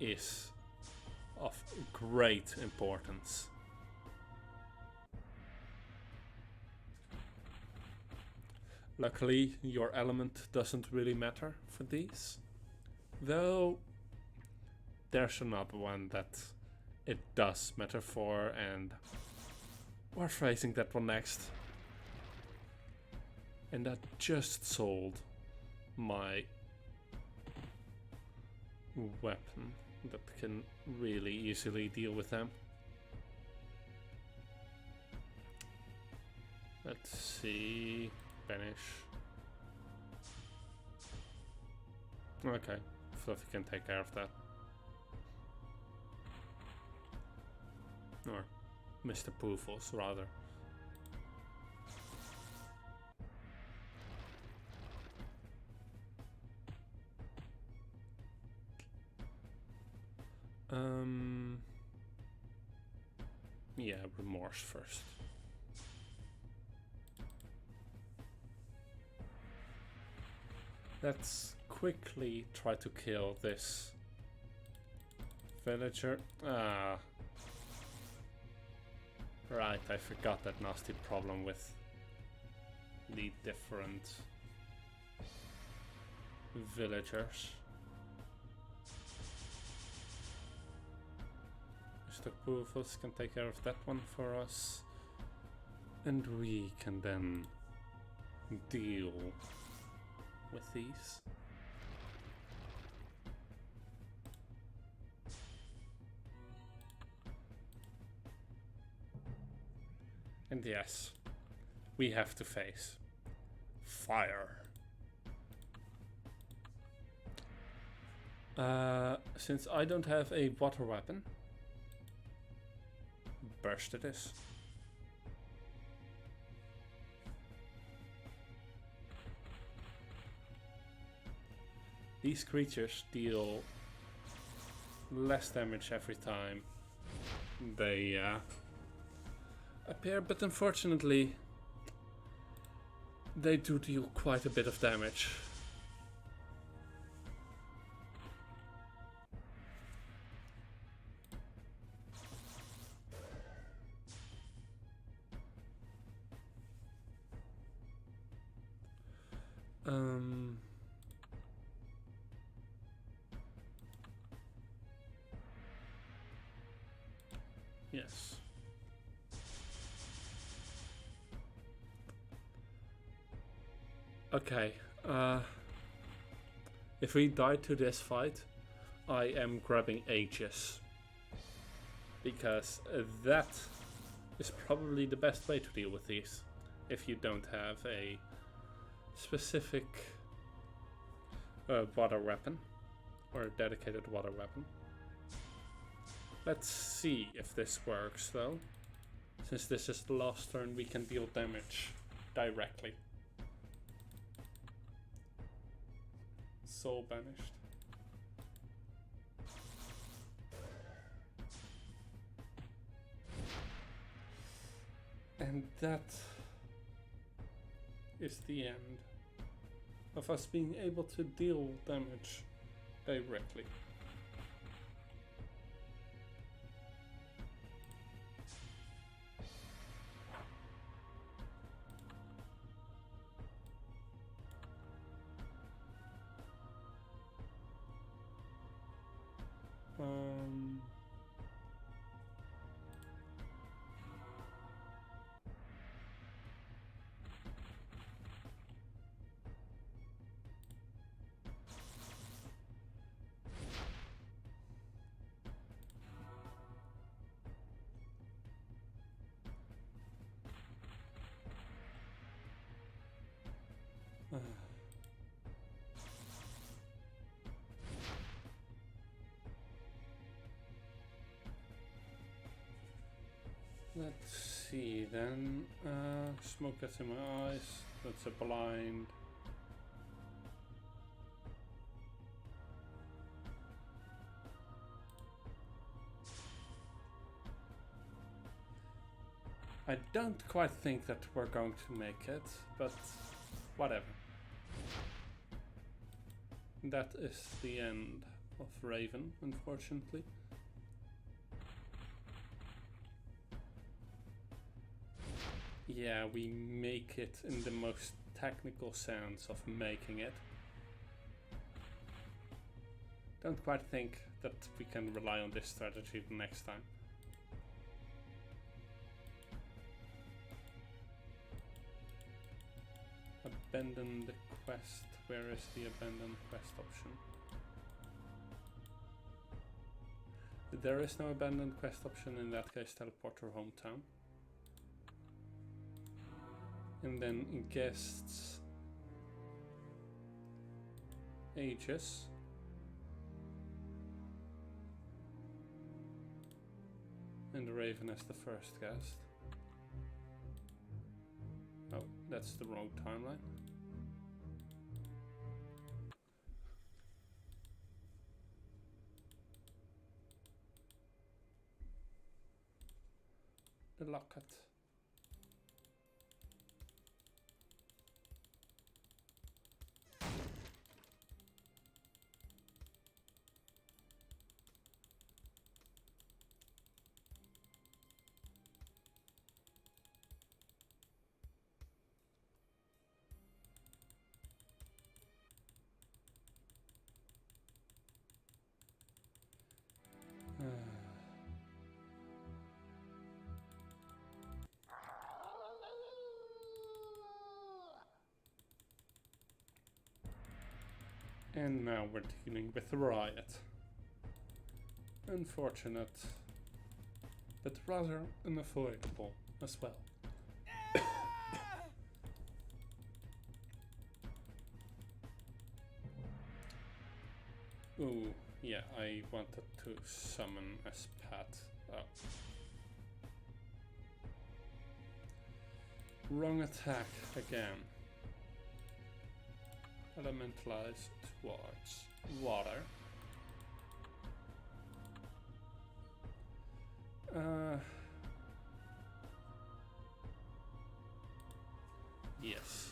Speaker 1: is of great importance. Luckily, your element doesn't really matter for these, though there's another one that it does matter for, and we're facing that one next. And that just sold my weapon that can really easily deal with them. Let's see. Banish. Okay, Fluffy can take care of that. Or Mr. Poofles, rather. Yeah, remorse first. Let's quickly try to kill this villager. Ah. Right, I forgot that nasty problem with the different villagers. Mr. Poofles can take care of that one for us. And we can then deal with these. And yes, we have to face fire. Since I don't have a water weapon, burst it is. These creatures deal less damage every time they appear, but unfortunately They do deal quite a bit of damage. Yes. Okay. If we die to this fight, I am grabbing Aegis. Because that is probably the best way to deal with these. If you don't have a specific water weapon. Or a dedicated water weapon. Let's see if this works though. Since this is the last turn, we can deal damage directly. Soul banished. And that is the end of us being able to deal damage directly. Let's see then. Smoke gets in my eyes. That's a blind. I don't quite think that we're going to make it, but whatever. That is the end of Raven, unfortunately. Yeah, we make it in the most technical sense of making it. Don't quite think that we can rely on this strategy the next time. Abandon the quest. Where is the abandon quest option? There is no abandoned quest option. In that case, teleport to hometown. And then guests, Aegis, and the Raven as the first guest. Oh, that's the wrong timeline. The locket. And now we're dealing with the riot. Unfortunate, but rather unavoidable as well. Ooh, yeah, I wanted to summon as Pat. Oh. Wrong attack again. Elementalize towards water. Yes.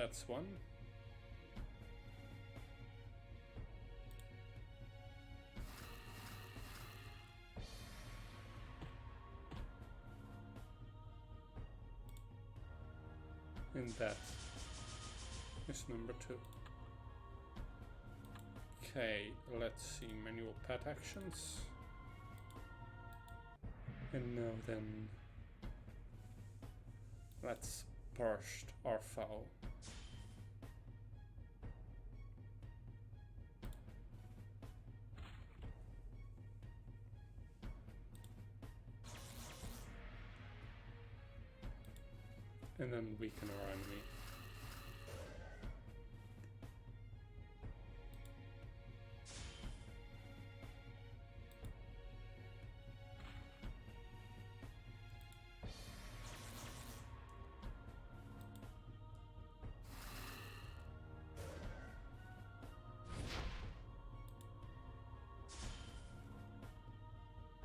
Speaker 1: that's one. And that is number 2. Okay, let's see, manual pet actions. And now then, let's burst our foe. And then weaken our enemy.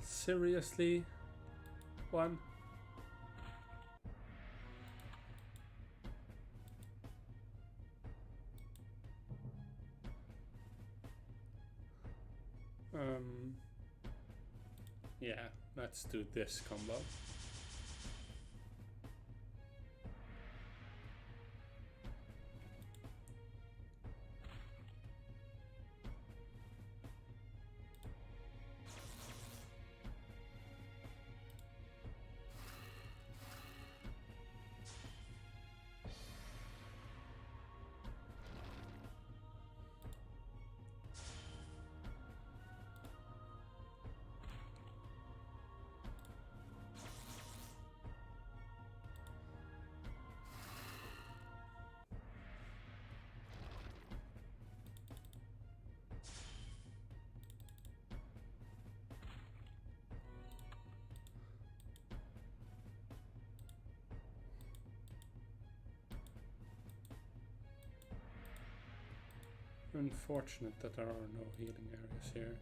Speaker 1: Seriously? One? Yeah, let's do this combo. Unfortunate that there are no healing areas here.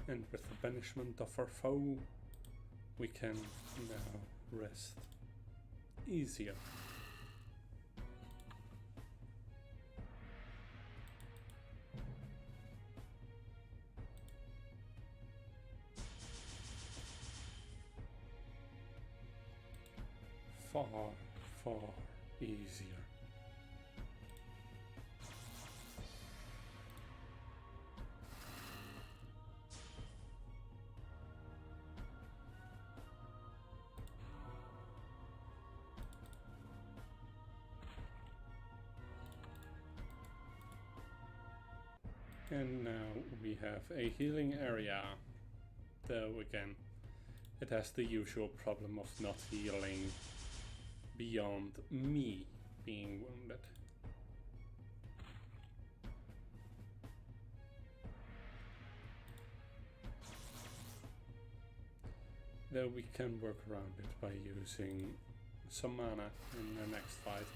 Speaker 1: And with the banishment of our foe, we can now rest easier. Far, far easier. And now we have a healing area, though again, it has the usual problem of not healing beyond me being wounded. Though we can work around it by using some mana in the next fight.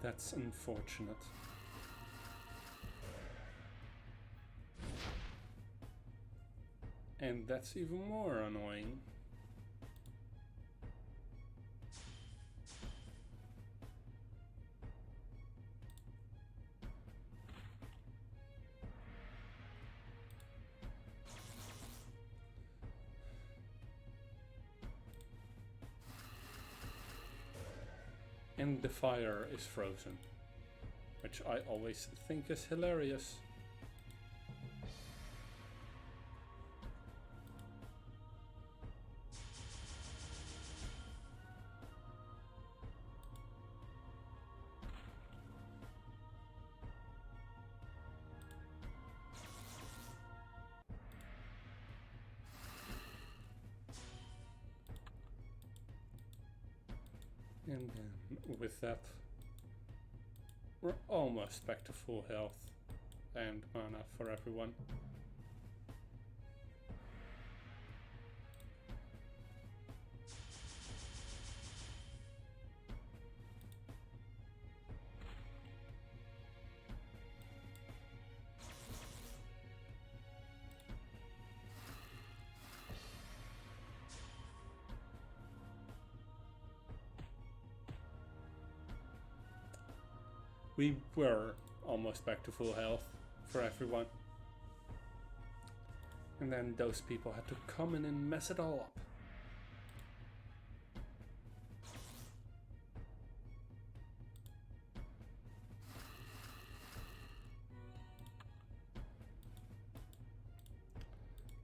Speaker 1: That's unfortunate. And that's even more annoying. And the fire is frozen, which I always think is hilarious. And then with that, we're almost back to full health and mana for everyone. We were almost back to full health for everyone. And then those people had to come in and mess it all up.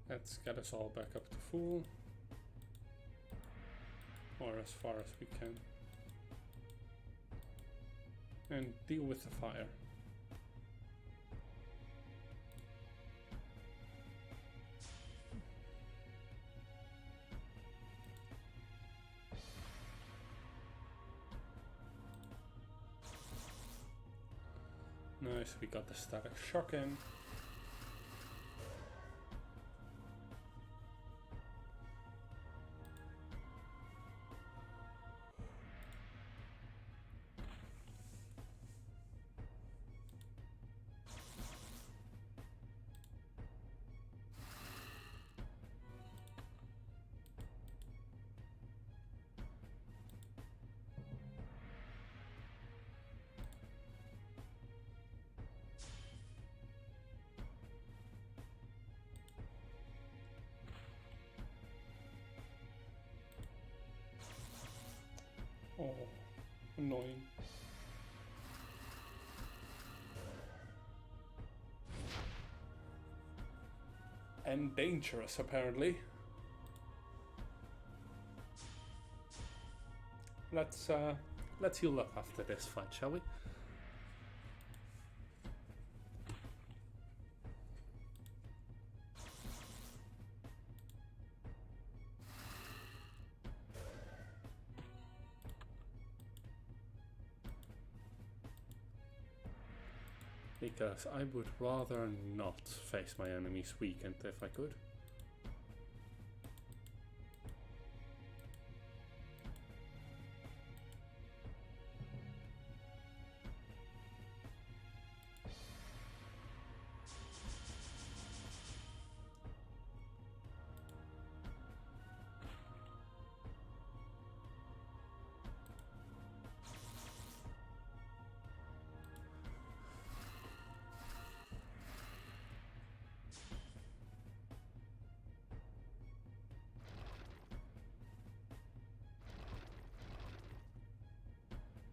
Speaker 1: Let's get us all back up to full. Or as far as we can. And deal with the fire. Nice, we got the static shock in. Oh, annoying. And dangerous, apparently. Let's heal up after this fight, shall we? Because I would rather not face my enemies weakened if I could.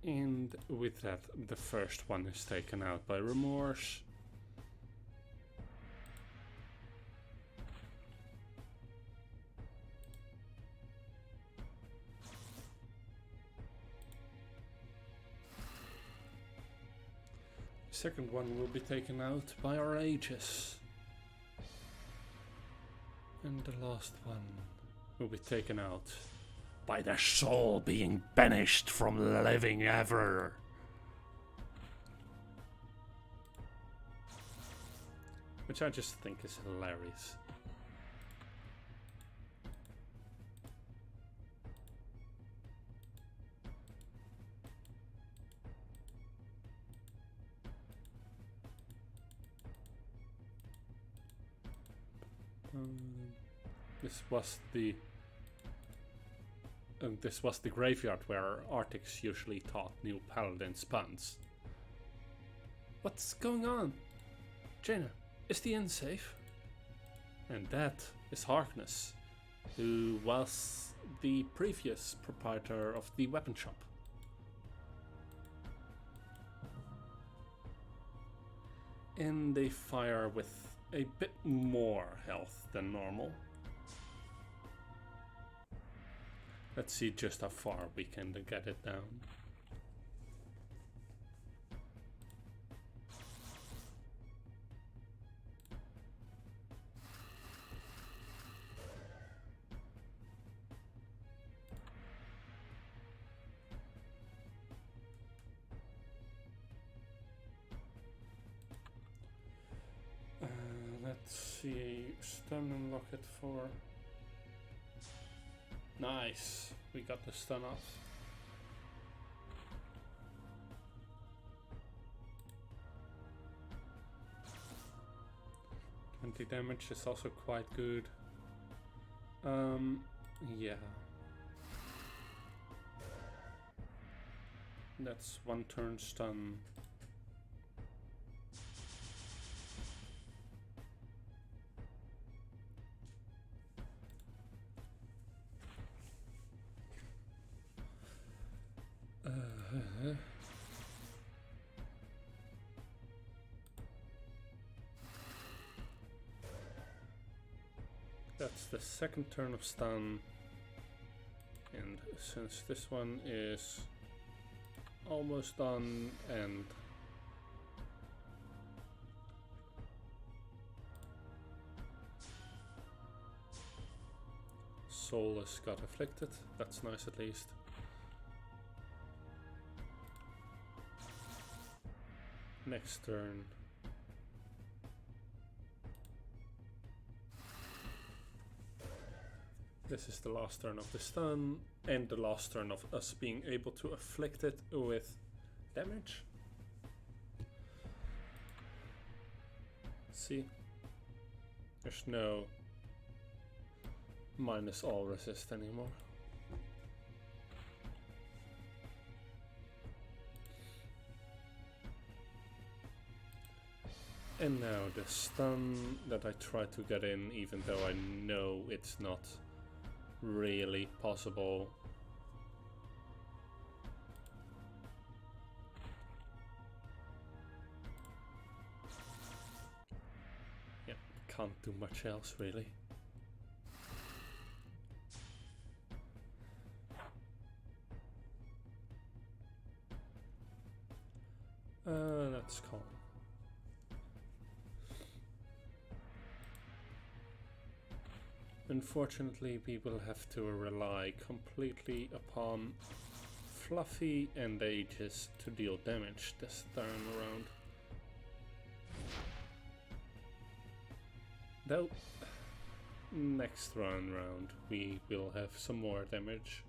Speaker 1: And with that, the first one is taken out by Remorse. The second one will be taken out by our Aegis. And the last one will be taken out by their soul being banished from living ever. Which I just think is hilarious. This was the graveyard where Arctics usually taught new paladins puns. What's going on? Jaina, is the inn safe? And that is Harkness, who was the previous proprietor of the weapon shop. And they fire with a bit more health than normal. Let's see just how far we can get it down. see, stun and rocket for. Nice, we got the stun off. Damage is also quite good. Yeah. That's one turn stun. That's the second turn of stun, and since this one is almost done and Soulless got afflicted, that's nice at least. Next turn. This is the last turn of the stun, and the last turn of us being able to afflict it with damage. See? There's no minus all resist anymore. And now the stun that I try to get in, even though I know it's not really possible. Yeah, can't do much else really. That's calm. Unfortunately, we will have to rely completely upon Fluffy and Aegis to deal damage this time around. Though, next round we will have some more damage.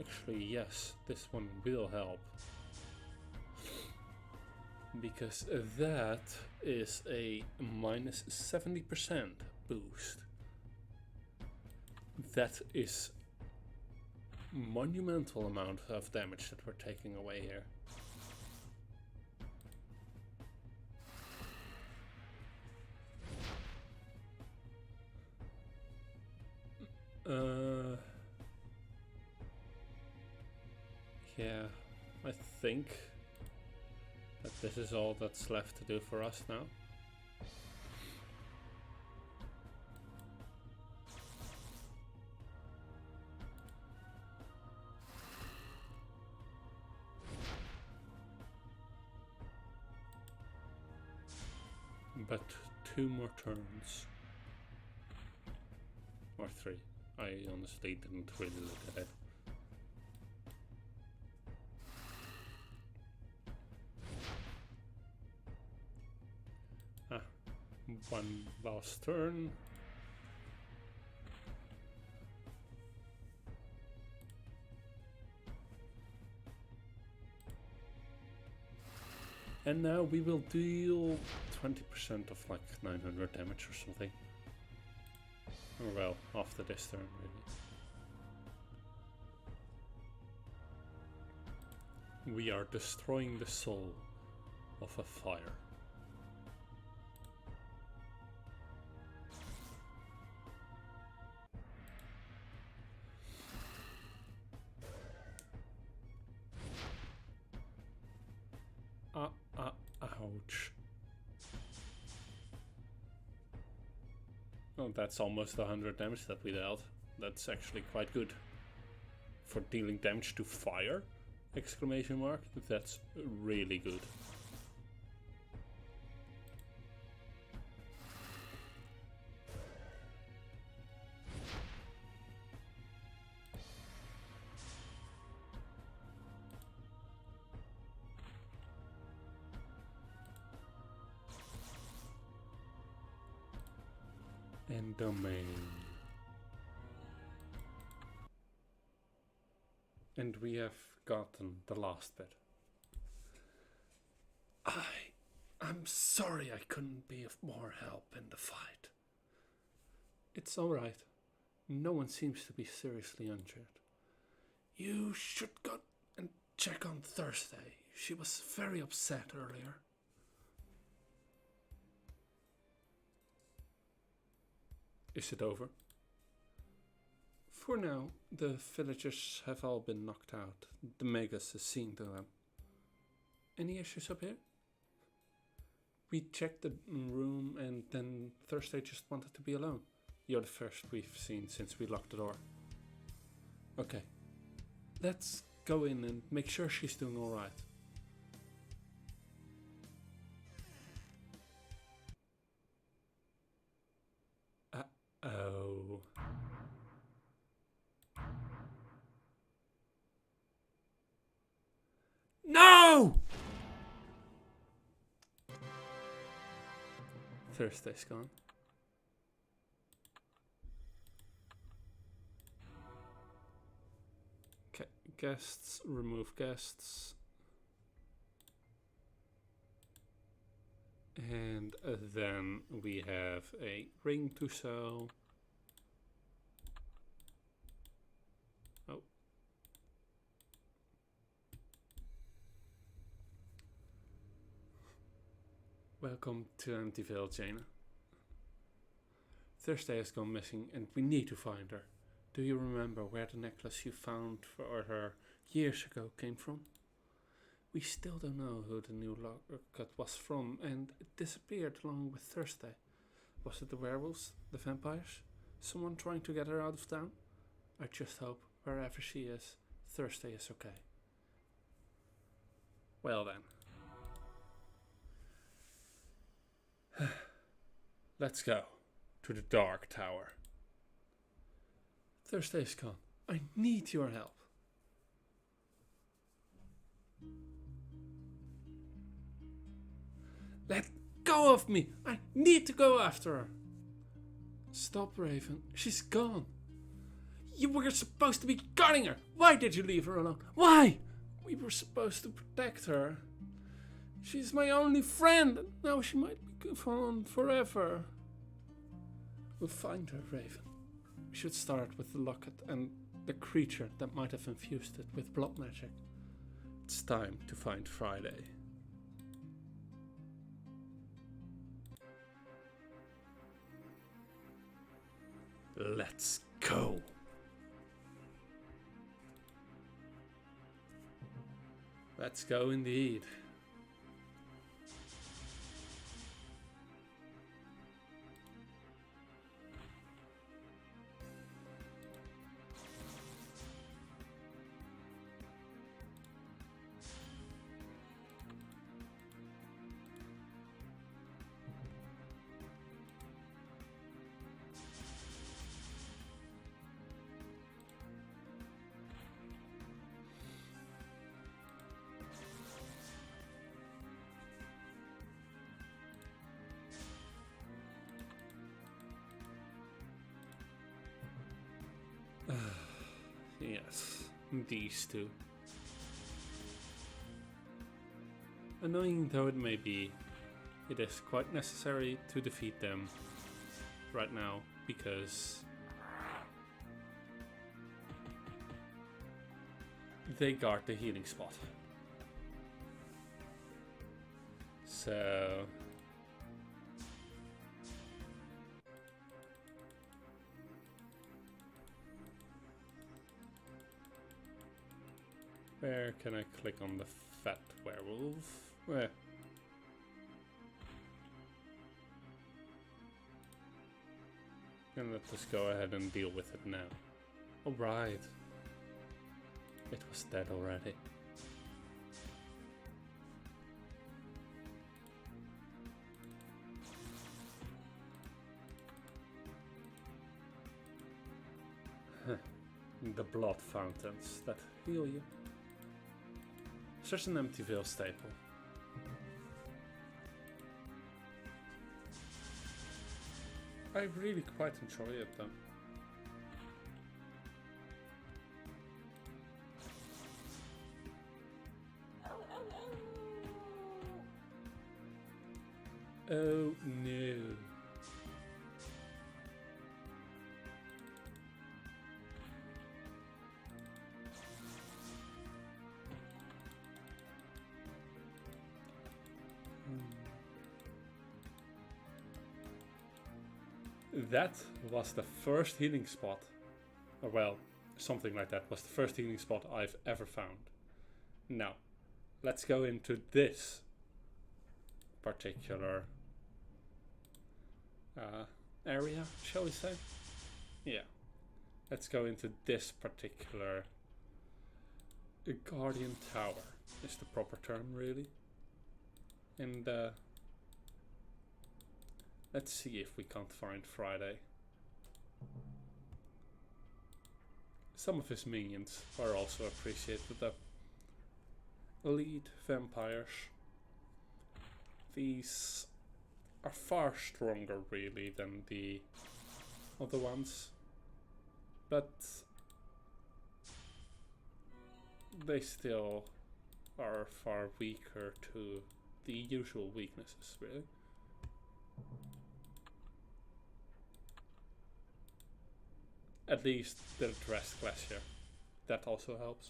Speaker 1: Actually, yes, this one will help. Because that is a minus 70% boost. That is monumental amount of damage that we're taking away here. Yeah, I think that this is all that's left to do for us now. But 2 more turns. Or 3. I honestly didn't really look at it. One last turn. And now we will deal 20% of like 900 damage or something. Or well, after this turn really. We are destroying the soul of a fire. Ouch. Oh, that's almost 100 damage that we dealt. That's actually quite good. For dealing damage to fire? Exclamation mark. That's really good. and domain. And we have gotten the last bit. I'm sorry I couldn't be of more help in the fight. It's alright. No one seems to be seriously injured. You should go and check on Thursday. She was very upset earlier. Is it over? For now, the villagers have all been knocked out. The Magus is seeing to them. Any issues up here? We checked the room and then Thursday just wanted to be alone. You're the first we've seen since we locked the door. Okay. Let's go in and make sure she's doing alright. Uh-oh. No! Thursday's gone. Okay, guests, remove guests. And then we have a ring to sell. Oh. Welcome to Emptyville, Jaina. Thursday has gone missing and we need to find her. Do you remember where the necklace you found for her years ago came from? We still don't know who the new locket was from, and it disappeared along with Thursday. Was it the werewolves? The vampires? Someone trying to get her out of town? I just hope, wherever she is, Thursday is okay. Well then. Let's go to the Dark Tower. Thursday's gone. I need your help. Let go of me! I need to go after her! Stop, Raven. She's gone. You were supposed to be guarding her. Why did you leave her alone? Why? We were supposed to protect her. She's my only friend. Now she might be gone forever. We'll find her, Raven. We should start with the locket and the creature that might have infused it with blood magic. It's time to find Friday. Let's go. Let's go indeed. Yes, these two. Annoying though it may be, it is quite necessary to defeat them right now because they guard the healing spot. So where can I click on the fat werewolf? Where? And let's just go ahead and deal with it now. Alright. It was dead already. The blood fountains that heal you. Such an Emptyville staple. I really quite enjoy it though. Oh no. That was the first healing spot. Or well, something like that was the first healing spot I've ever found. Now, let's go into this particular area, shall we say? Yeah. Let's go into this particular Guardian Tower, is the proper term, really. And let's see if we can't find Friday. Some of his minions are also appreciated though. Elite vampires. These are far stronger really than the other ones, but they still are far weaker to the usual weaknesses, really. At least the Dressed Glacier. That also helps.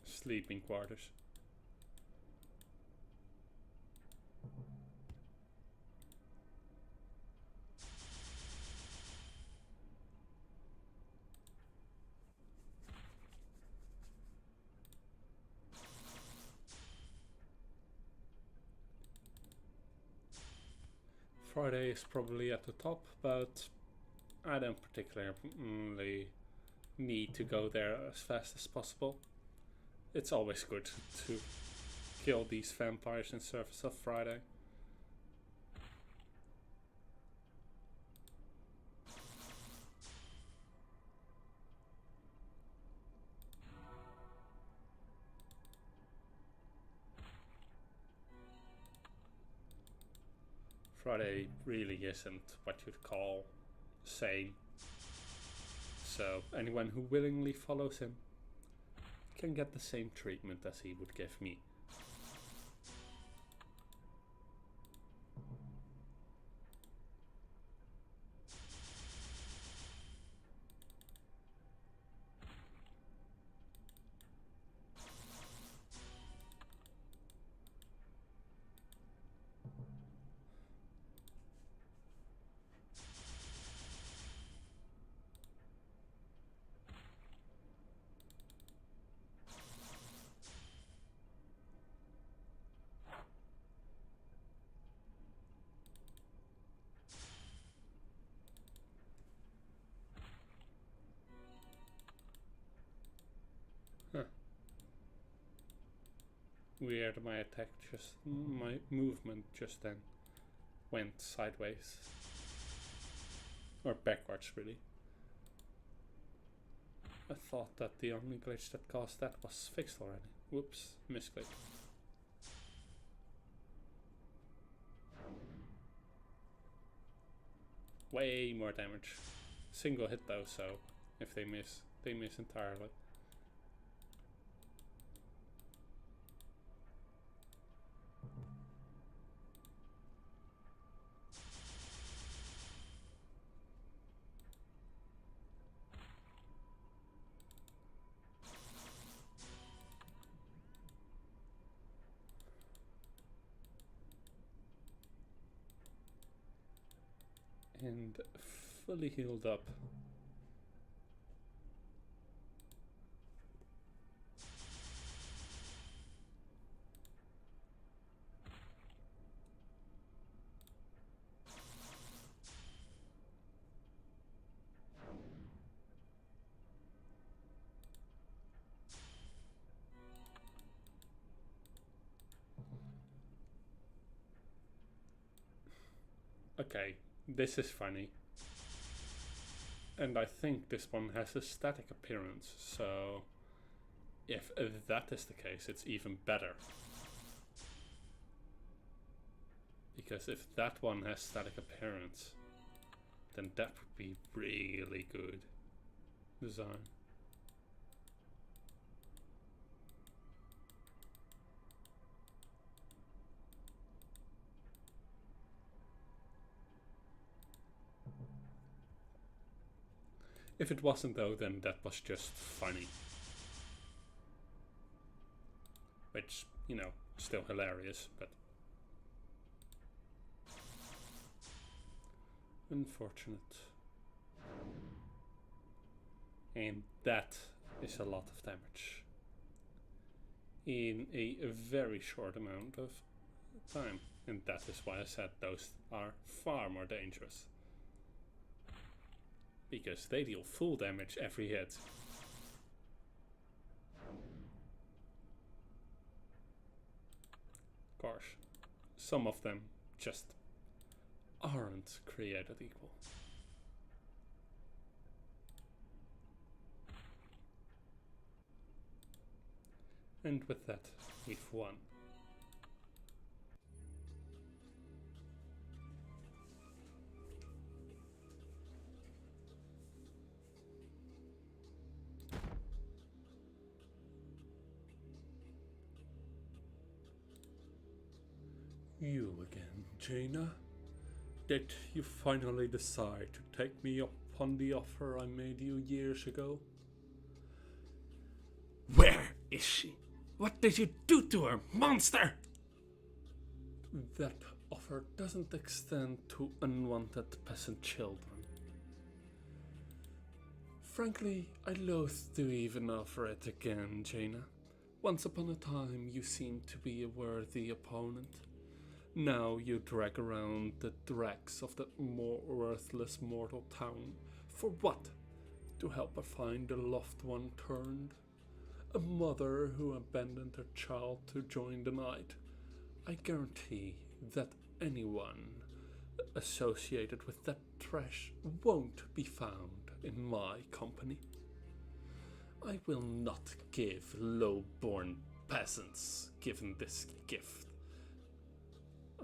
Speaker 1: Sleeping quarters. Friday is probably at the top, but I don't particularly need to go there as fast as possible. It's always good to kill these vampires in service of Friday. Friday really isn't what you'd call sane. So anyone who willingly follows him can get the same treatment as he would give me. Weird, my movement just then went sideways. Or backwards, really. I thought that the only glitch that caused that was fixed already. Whoops, misclick. Way more damage. Single hit though, so if they miss entirely. And fully healed up. Okay, this is funny. And I think this one has a static appearance, so if that is the case, it's even better. Because if that one has static appearance, then that would be really good design. If it wasn't though, then that was just funny. Which, you know, still hilarious, but unfortunate. And that is a lot of damage in a very short amount of time. And that is why I said those are far more dangerous. Because they deal full damage every hit. Of course, some of them just aren't created equal. And with that, we've won. You again, Jaina? Did you finally decide to take me up on the offer I made you years ago?
Speaker 2: Where is she? What did you do to her, monster?
Speaker 1: That offer doesn't extend to unwanted peasant children. Frankly, I loathe to even offer it again, Jaina. Once upon a time you seemed to be a worthy opponent. Now you drag around the dregs of that more worthless mortal town. For what? To help her find a loved one turned? A mother who abandoned her child to join the night. I guarantee that anyone associated with that trash won't be found in my company. I will not give low-born peasants given this gift.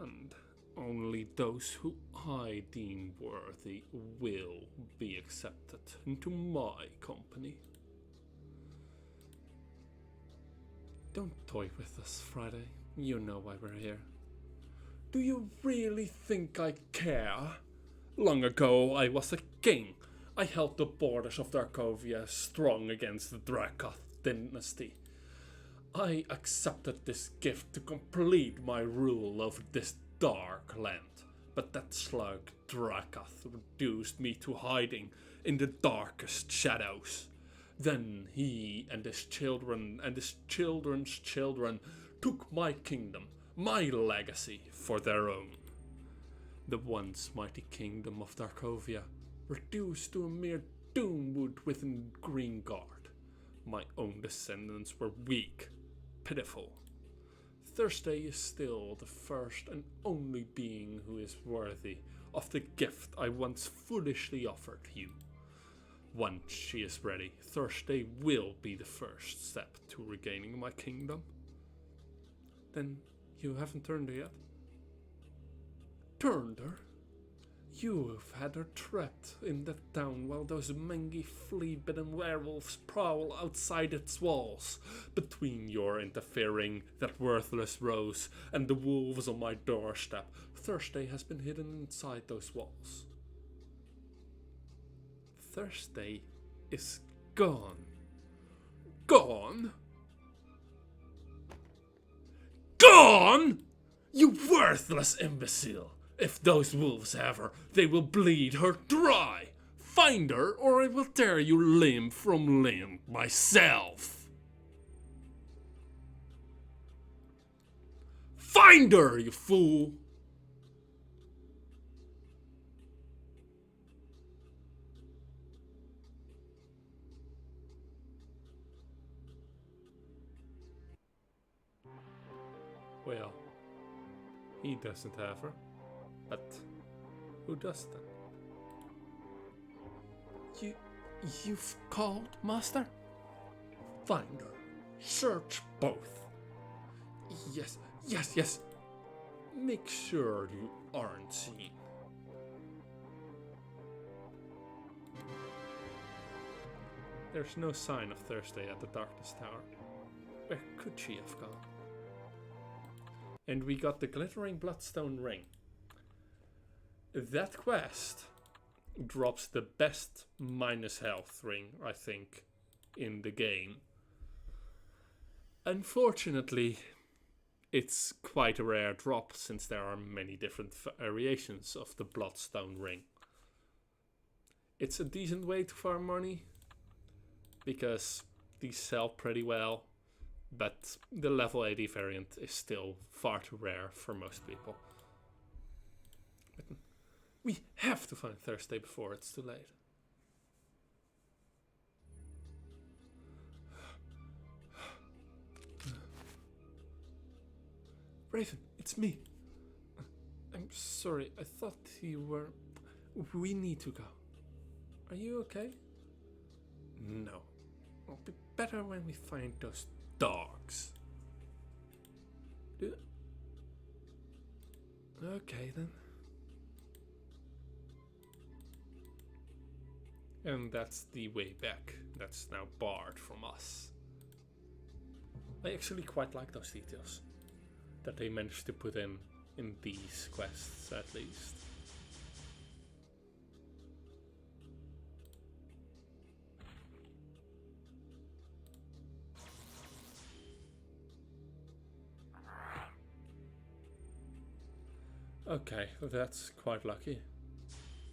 Speaker 1: And only those who I deem worthy will be accepted into my company. Don't toy with us, Friday. You know why we're here. Do you really think I care? Long ago I was a king. I held the borders of Darkovia strong against the Dracoth dynasty. I accepted this gift to complete my rule over this dark land, but that slug Dracoth reduced me to hiding in the darkest shadows. Then he and his children and his children's children took my kingdom, my legacy, for their own. The once mighty kingdom of Darkovia reduced to a mere doomwood within Greengard. My own descendants were weak, pitiful. Thursday is still the first and only being who is worthy of the gift I once foolishly offered you. Once she is ready, Thursday will be the first step to regaining my kingdom. Then you haven't turned her yet? Turned her? You've had her trapped in that town while those mangy, flea-bitten werewolves prowl outside its walls. Between your interfering, that worthless rose, and the wolves on my doorstep, Thursday has been hidden inside those walls. Thursday is gone. Gone? Gone? You worthless imbecile! If those wolves have her, they will bleed her dry. Find her, or I will tear you limb from limb myself. Find her, you fool! Well, he doesn't have her. But who does then? You've called, Master? Find her. Search both. Yes, yes, yes. Make sure you aren't seen. There's no sign of Thursday at the Darkness Tower. Where could she have gone? And we got the glittering bloodstone ring. That quest drops the best minus health ring, I think, in the game. Unfortunately, it's quite a rare drop since there are many different variations of the bloodstone ring. It's a decent way to farm money because these sell pretty well, but the level 80 variant is still far too rare for most people. But we have to find Thursday before it's too late. Raven, it's me. I'm sorry, I thought you were... We need to go. Are you okay? No. It'll be better when we find those dogs. Okay then. And that's the way back. That's now barred from us. I actually quite like those details that they managed to put in these quests, at least. Okay, that's quite lucky.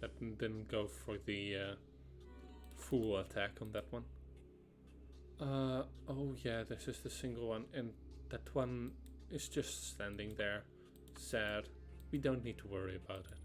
Speaker 1: That didn't go for the full attack on that one. Oh yeah, this is the single one, and that one is just standing there, sad. We don't need to worry about it.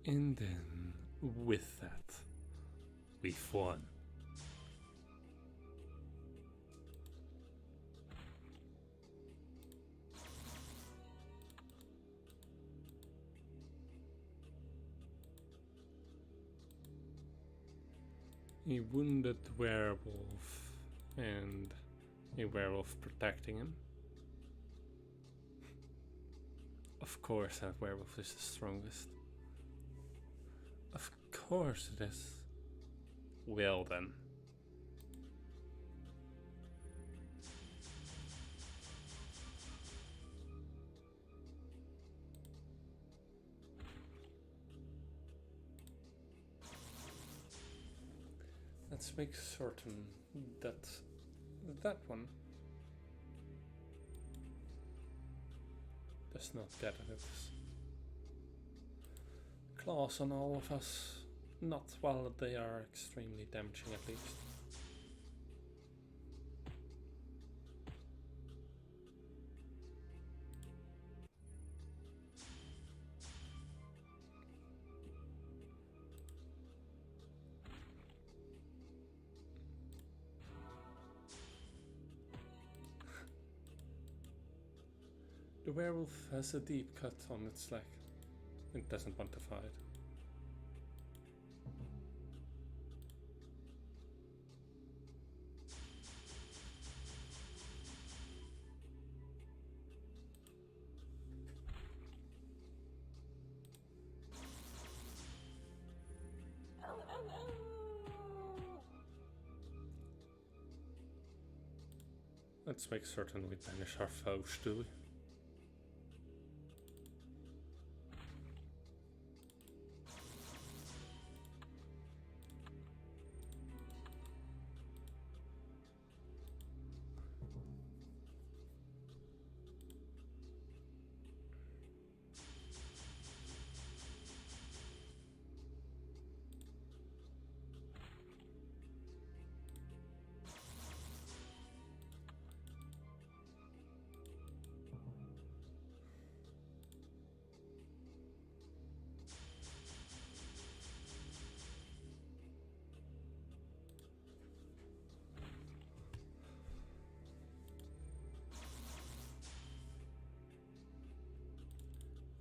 Speaker 1: And then, with that, we've won. A wounded werewolf and a werewolf protecting him. Of course that werewolf is the strongest. Of course it is. Well then. Let's make certain that that one does not get its claws on all of us. Not while they are extremely damaging, at least. The werewolf has a deep cut on its leg. It doesn't want to fight. Let's make certain we banish our foes, do we?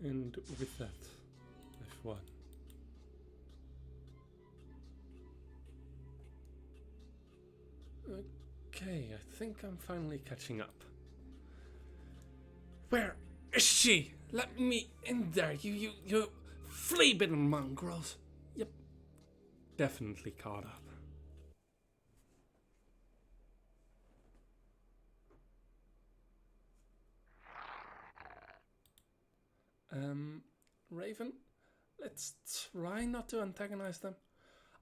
Speaker 1: And with that, I've won. Okay, I think I'm finally catching up.
Speaker 2: Where is she? Let me in there, you flea-bitten mongrels.
Speaker 1: Yep, definitely caught up. Raven, let's try not to antagonize them.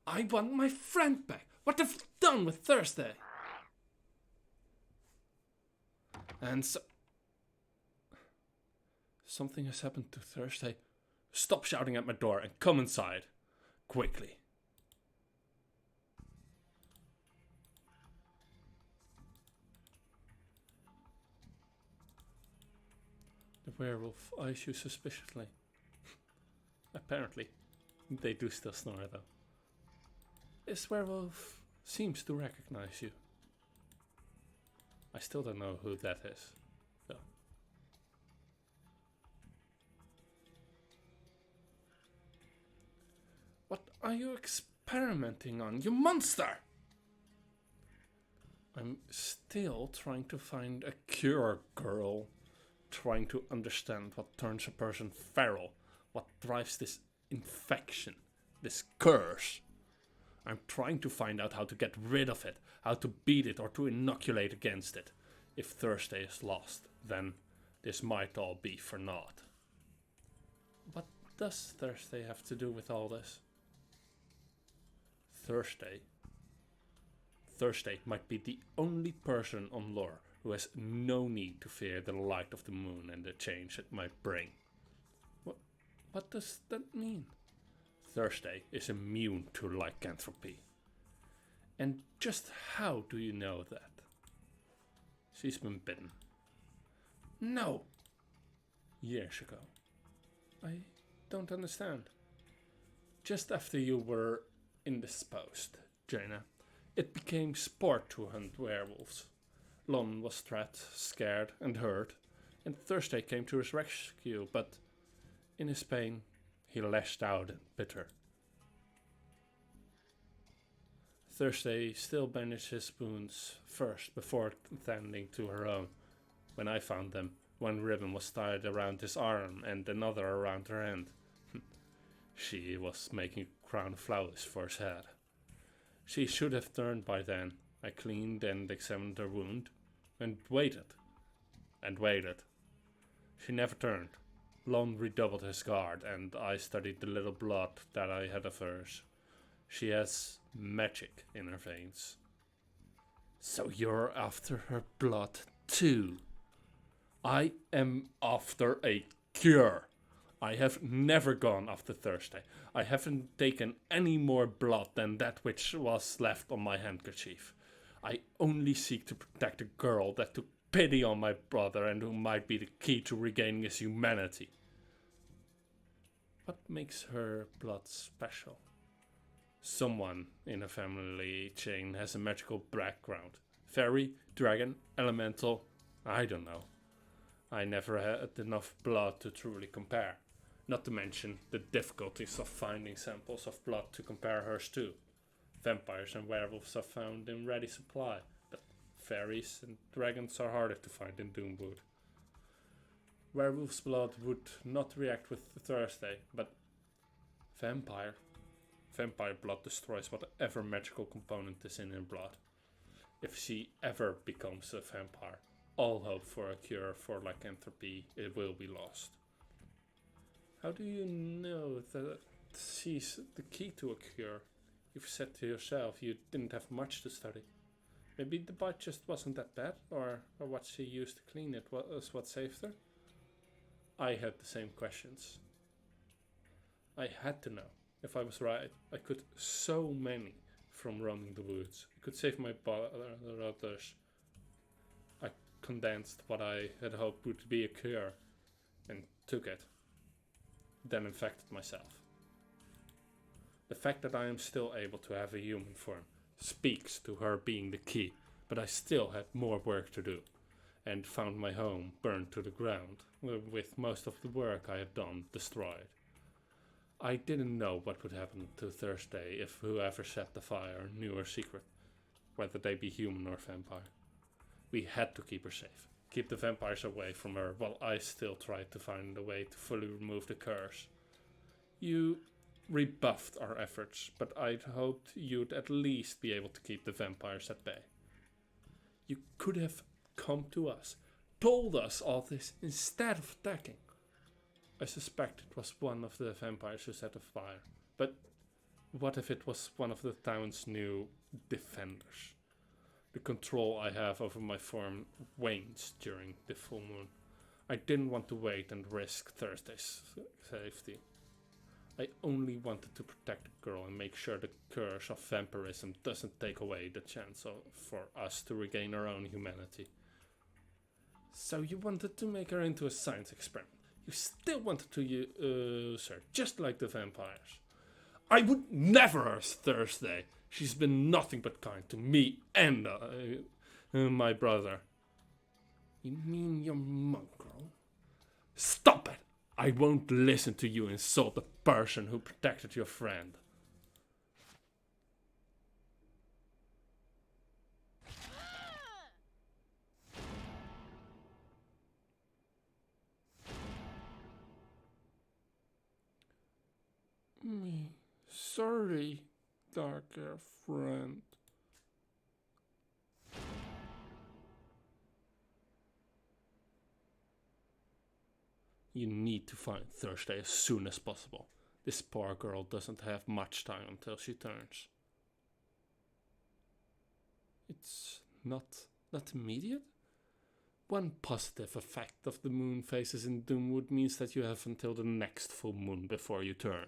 Speaker 2: I want my friend back. What have you done with Thursday?
Speaker 1: And so... something has happened to Thursday. Stop shouting at my door and come inside. Quickly. The werewolf eyes you suspiciously. Apparently, they do still snore though. This werewolf seems to recognize you. I still don't know who that is, though. What are you experimenting on, you monster? I'm still trying to find a cure, girl. Trying to understand what turns a person feral, what drives this infection, this curse. I'm trying to find out how to get rid of it, how to beat it or to inoculate against it. If Thursday is lost, then this might all be for naught. What does Thursday have to do with all this? Thursday might be the only person on lore who has no need to fear the light of the moon and the change it might bring. What does that mean? Thursday is immune to lycanthropy. And just how do you know that? She's been bitten.
Speaker 2: No.
Speaker 1: Years ago. I don't understand. Just after you were indisposed, Jaina, it became sport to hunt werewolves. Lon was trapped, scared and hurt, and Thursday came to his rescue, but in his pain, he lashed out and bit her. Thursday still bandaged his wounds first before tending to her own. When I found them, one ribbon was tied around his arm and another around her hand. She was making a crown of flowers for his head. She should have turned by then. I cleaned and examined her wound, and waited, and waited. She never turned. Lon redoubled his guard, and I studied the little blood that I had of hers. She has magic in her veins.
Speaker 2: So you're after her blood too?
Speaker 1: I am after a cure. I have never gone after Thursday. I haven't taken any more blood than that which was left on my handkerchief. I only seek to protect a girl that took pity on my brother and who might be the key to regaining his humanity. What makes her blood special? Someone in a family chain has a magical background. Fairy, dragon, elemental, I don't know. I never had enough blood to truly compare. Not to mention the difficulties of finding samples of blood to compare hers to. Vampires and werewolves are found in ready supply, but fairies and dragons are harder to find in Doomwood. Werewolf's blood would not react with Thursday, but vampire Vampire blood destroys whatever magical component is in her blood. If she ever becomes a vampire, all hope for a cure for lycanthropy, it will be lost. How do you know that she's the key to a cure? You've said to yourself you didn't have much to study. Maybe the bite just wasn't that bad, or what she used to clean it was what saved her? I had the same questions. I had to know. If I was right, I could so many from roaming the woods. I could save my brothers. I condensed what I had hoped would be a cure and took it. Then infected myself. The fact that I am still able to have a human form speaks to her being the key, but I still had more work to do, and found my home burned to the ground, with most of the work I had done destroyed. I didn't know what would happen to Thursday if whoever set the fire knew her secret, whether they be human or vampire. We had to keep her safe, keep the vampires away from her, while I still tried to find a way to fully remove the curse. You rebuffed our efforts, but I'd hoped you'd at least be able to keep the vampires at bay. You could have come to us, told us all this instead of attacking. I suspect it was one of the vampires who set the fire, but what if it was one of the town's new defenders? The control I have over my form wanes during the full moon. I didn't want to wait and risk Thursday's safety. I only wanted to protect the girl and make sure the curse of vampirism doesn't take away the chance for us to regain our own humanity. So you wanted to make her into a science experiment. You still wanted to use her, just like the vampires. I would never hurt Thursday. She's been nothing but kind to me and my brother. You mean your mongrel? Stop it! I won't listen to you insult the person who protected your friend. Me sorry, darker friend. You need to find Thursday as soon as possible. This poor girl doesn't have much time until she turns. It's not immediate? One positive effect of the moon phases in Doomwood means that you have until the next full moon before you turn.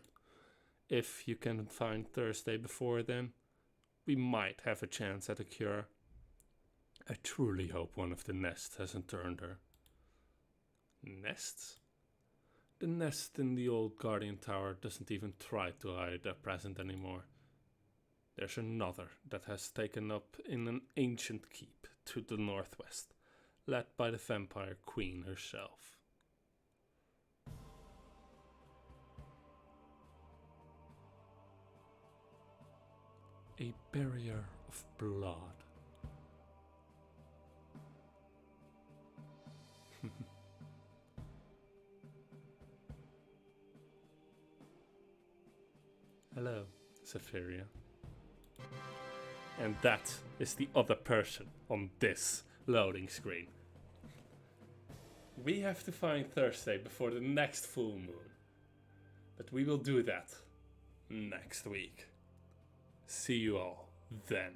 Speaker 1: If you can find Thursday before then, we might have a chance at a cure. I truly hope one of the nests hasn't turned her. Nests? The nest in the old Guardian Tower doesn't even try to hide their presence anymore. There's another that has taken up in an ancient keep to the northwest, led by the vampire queen herself. A barrier of blood. Hello, Zephyria. And that is the other person on this loading screen. We have to find Thursday before the next full moon. But we will do that next week. See you all then.